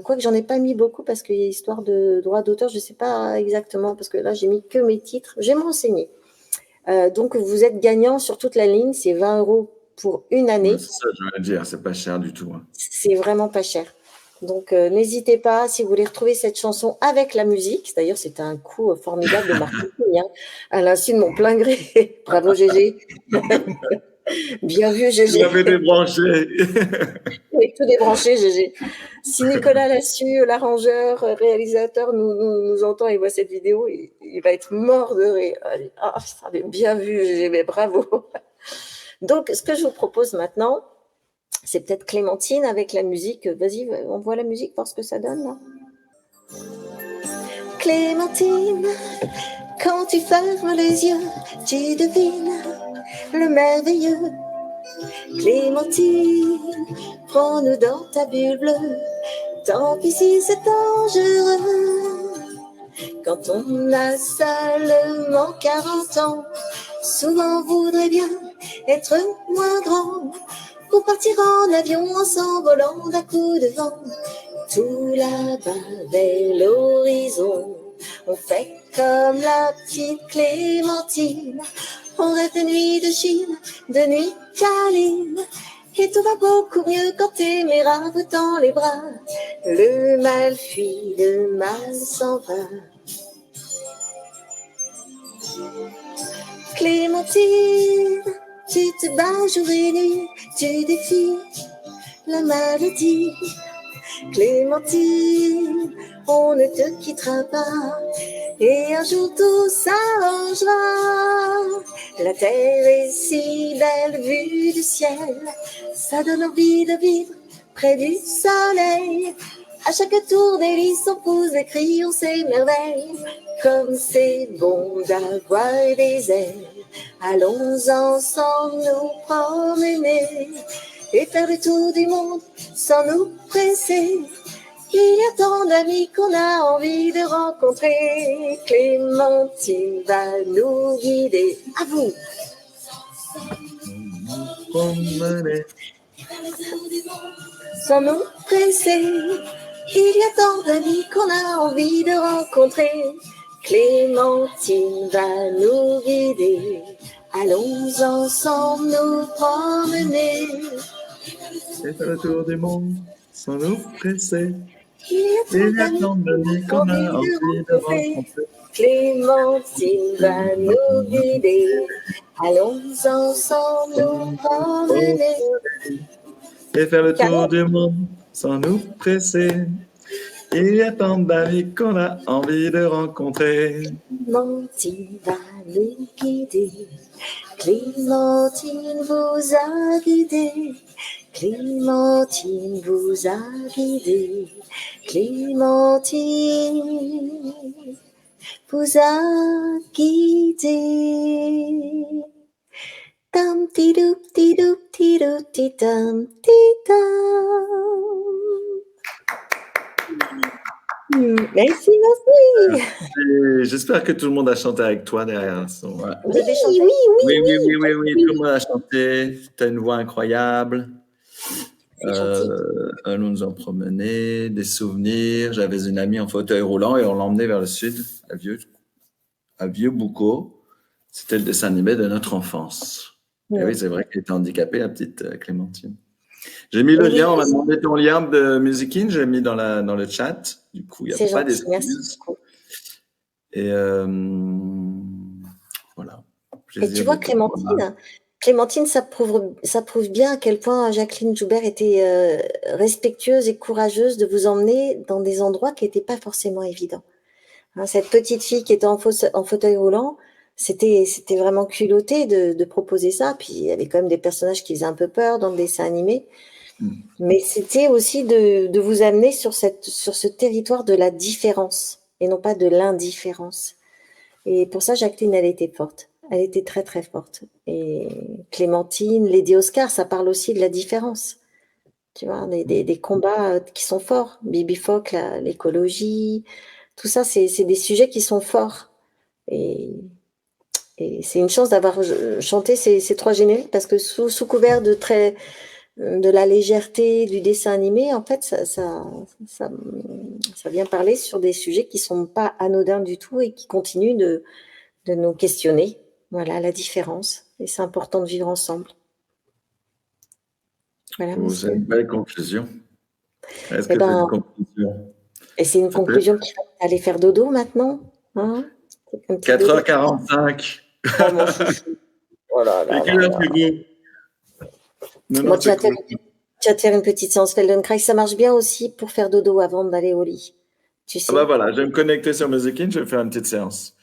Quoique j'en ai pas mis beaucoup parce qu'il y a histoire de droit d'auteur, je ne sais pas exactement, parce que là, j'ai mis que mes titres. Je vais me renseigner. Donc, vous êtes gagnant sur toute la ligne, c'est 20 € pour une année. C'est ça, je veux dire, c'est pas cher du tout. Hein. C'est vraiment pas cher. Donc, n'hésitez pas, si vous voulez retrouver cette chanson avec la musique. D'ailleurs, c'était un coup formidable de marketing, hein, à l'insu de mon plein gré. Bravo, Gégé. Bien vu, Tu Gégé. l'avais débranché. Oui, tout débranché, Gégé. Si Nicolas Lassus, l'arrangeur, réalisateur, nous entend et voit cette vidéo, il va être mort de rire. Ah, ça avait bien vu, Gégé, mais bravo. Donc, ce que je vous propose maintenant, c'est peut-être Clémentine avec la musique. Vas-y, on voit la musique, voir ce que ça donne, là. Clémentine, quand tu fermes les yeux, tu devines le merveilleux. Clémentine, prends-nous dans ta bulle bleue, tant pis si c'est dangereux. Quand on a seulement 40 ans, souvent on voudrait bien être moins grand, pour partir en avion en s'envolant d'un coup de vent. Tout là-bas vers l'horizon, on fait comme la petite Clémentine. On rêve de nuit de Chine, de nuit câline. Et tout va beaucoup mieux quand t'aimeras vous dans les bras. Le mal fuit, le mal s'en va. Clémentine, tu te bats jour et nuit, tu défies la maladie. Clémentine, on ne te quittera pas, et un jour tout s'arrangera. La terre est si belle vue du ciel, ça donne envie de vivre près du soleil. À chaque tour des lys, on pousse des cris, on s'émerveille, comme c'est bon d'avoir des ailes. Allons ensemble nous promener et faire le tour du monde sans nous presser. Il y a tant d'amis qu'on a envie de rencontrer. Clémentine va nous guider. À vous. Sans nous presser. Il y a tant d'amis qu'on a envie de rencontrer. Clémentine va nous guider. Allons ensemble nous promener. Et faire le tour du monde sans nous presser. Il y a tant d'amis qu'on a envie de rencontrer. Clémentine va nous guider. Allons ensemble nous promener. Et faire le tour du monde sans nous presser. Il y a tant d'amis qu'on a envie de rencontrer. Clémentine va nous guider. Clémentine vous a guidé. Clémentine vous a guidé. Clémentine vous a guidé. Tam tidou tidou tidou tidam tidam. Merci, merci. J'espère que tout le monde a chanté avec toi derrière. Ouais. Oui, tout le monde a chanté. Tu as une voix incroyable. Nous nous en promenés, des souvenirs. J'avais une amie en fauteuil roulant et on l'emmenait vers le sud, à Vieux-Boucau. C'était le dessin animé de notre enfance. Ouais. Et oui, c'est vrai qu'elle était handicapée, la petite Clémentine. J'ai mis le lien, on m'a demandé ton lien de Music.in, j'ai mis dans le chat. Du coup, il n'y a pas d'excuses. Et voilà. Et tu vois, Clémentine, Clémentine, ça prouve bien à quel point Jacqueline Joubert était respectueuse et courageuse de vous emmener dans des endroits qui n'étaient pas forcément évidents. Hein, cette petite fille qui était en fauteuil roulant, c'était vraiment culotté de proposer ça. Puis il y avait quand même des personnages qui faisaient un peu peur dans le dessin animé. Mais c'était aussi de vous amener sur ce territoire de la différence et non pas de l'indifférence. Et pour ça, Jacqueline, elle était forte. Elle était très, très forte. Et Clémentine, Lady Oscar, ça parle aussi de la différence. Tu vois, des combats qui sont forts. Bibi Phoque, l'écologie, tout ça, c'est des sujets qui sont forts. Et c'est une chance d'avoir chanté ces 3 génériques parce que sous couvert de la légèreté du dessin animé, en fait, ça vient parler sur des sujets qui sont pas anodins du tout et qui continuent de nous questionner. Voilà, la différence. Et c'est important de vivre ensemble. Voilà, C'est une belle conclusion. Est-ce Eh que c'est une ben, conclusion? et c'est une conclusion qui va aller faire dodo maintenant, hein? Un petit dodo. 4h45. Oh, mon chouchou. Oh là là Et quelle là heure là. c'est vous? Non, Bon, non, tu vas c'est cool. te faire une petite séance Feldenkrais. Ça marche bien aussi pour faire dodo avant d'aller au lit. Tu Ah bah sais. voilà, je vais me connecter sur Musikin, je vais faire une petite séance.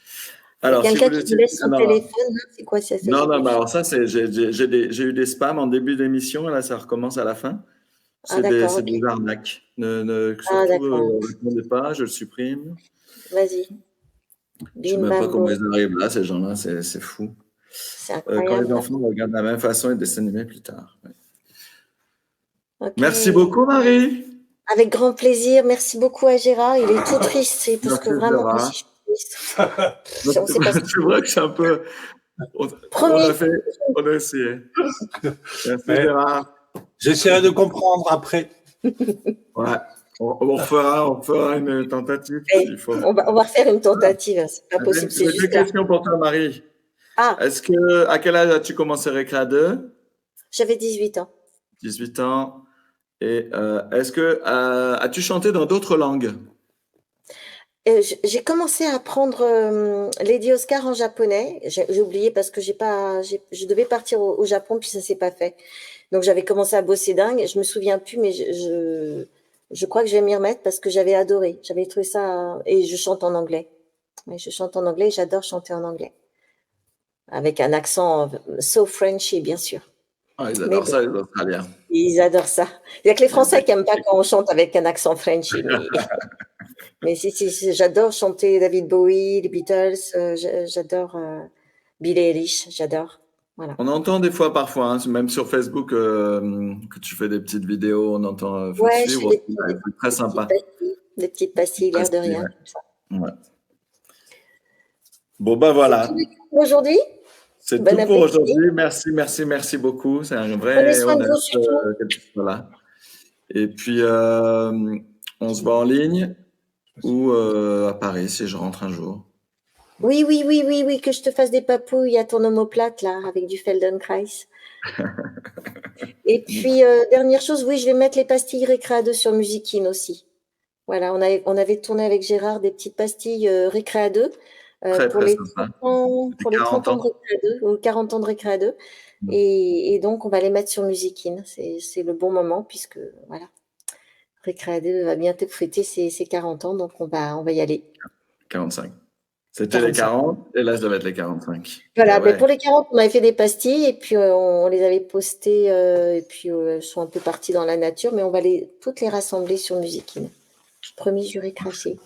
Il y a Alors, si vous quelqu'un le qui vous suivez, laisse son téléphone, là. C'est quoi ça? Ça, non, j'ai non, pas mais vu. alors ça, j'ai eu des spams en début d'émission, et là, ça recommence à la fin. Ah, d'accord, C'est ok. des arnaques. Ah, Surtout, d'accord. répondez pas, je le supprime. Vas-y. Je sais Bim, même pas bam, comment boum. ils arrivent là, ces gens-là, c'est fou. C'est Quand les incroyable. enfants regardent de la même façon et dessinent animés plus tard. Ouais. Ok. Merci beaucoup, Marie. Avec grand plaisir. Merci beaucoup à Gérard. Il est tout triste. C'est parce que Merci, vraiment, moi Gérard. aussi, je suis triste. On sait pas ce C'est vrai que c'est un peu. On a Promis. fait, on a essayé. Merci, Ouais. Gérard. J'essaierai de comprendre après. Ouais. On fera une tentative Eh, s'il faut. on va refaire une tentative. C'est pas possible. C'est J'ai deux juste là. questions pour toi, Marie. Ah, À quel âge as-tu commencé Récréa 2? j'avais 18 ans. 18 ans. Et as-tu chanté dans d'autres langues? J'ai commencé à apprendre Lady Oscar en japonais. J'ai oublié parce que je devais partir au Japon puis ça s'est pas fait. Donc j'avais commencé à bosser dingue. Je me souviens plus, mais je crois que je vais m'y remettre parce que j'avais adoré. J'avais trouvé ça et je chante en anglais. Ouais, je chante en anglais. J'adore chanter en anglais avec un accent so Frenchy bien sûr. Ah, ils Mais adorent bon, ça, les Australiens. ils adorent ça. Il y a que les Français qui aiment pas quand on chante avec un accent Frenchy, mais si, j'adore chanter David Bowie, les Beatles. J'adore Billie Eilish. J'adore. Voilà. On entend des fois, parfois, hein, même sur Facebook, que tu fais des petites vidéos, on entend, faut te Ouais, je fais suivre, c'est très sympa. des petites pastilles, l'air de rien. Ouais. Comme ça. Ouais. Bon, ben voilà. C'est tout pour aujourd'hui. C'est Bon tout pour appétit. aujourd'hui. Merci beaucoup. C'est un Prenez vrai soin de honneur vous surtout. que tu sois là. Et puis, on se voit en ligne ou à Paris si je rentre un jour. Oui, que je te fasse des papouilles à ton omoplate, là, avec du Feldenkrais. Et puis, dernière chose, oui, je vais mettre les pastilles Récréa 2 sur Musikin aussi. Voilà, on avait tourné avec Gérard des petites pastilles Récréa 2 Très, pour très les sympa. 30 ans, C'était pour les 30 40 ans de ans. Récréa 2 ou 40 ans de Récréa 2. Et donc, on va les mettre sur Musikin. C'est le bon moment puisque, voilà, Récréa 2 va bientôt fêter ses 40 ans, donc on va y aller. 45. C'était les 45. 40 et là, je dois être les 45. Voilà, Ouais. pour les 40, on avait fait des pastilles et puis on les avait postées et puis elles sont un peu parties dans la nature, mais on va toutes les rassembler sur Musikin. Promis, j'aurai craché.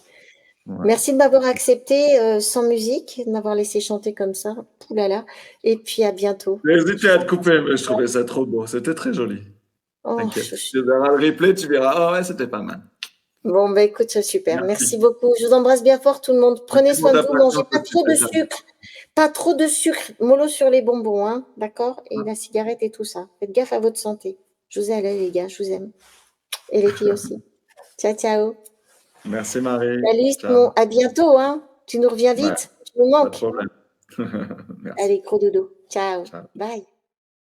Ouais. Merci de m'avoir accepté sans musique, de m'avoir laissé chanter comme ça. Poulala. Et puis à bientôt. J'ai hésité à te couper, mais je trouvais ça trop beau. C'était très joli. Oh, T'inquiète. Tu verras le replay, tu verras. Oh ouais, c'était pas mal. Bon, bah écoute, c'est super. Merci. Merci beaucoup. Je vous embrasse bien fort, tout le monde. Prenez soin de vous. Mangez pas trop de sucre. Pas trop de sucre. Mollo sur les bonbons, hein. D'accord? Et la cigarette et tout ça. Faites gaffe à votre santé. Je vous aime, les gars. Je vous aime. Et les filles aussi. Ciao. Merci, Marie. Salut, Ciao. Simon. À bientôt, hein. Tu nous reviens vite. Ouais, Tu nous pas de manques. problème. Merci. Allez, gros dodo. Ciao. Ciao. Bye.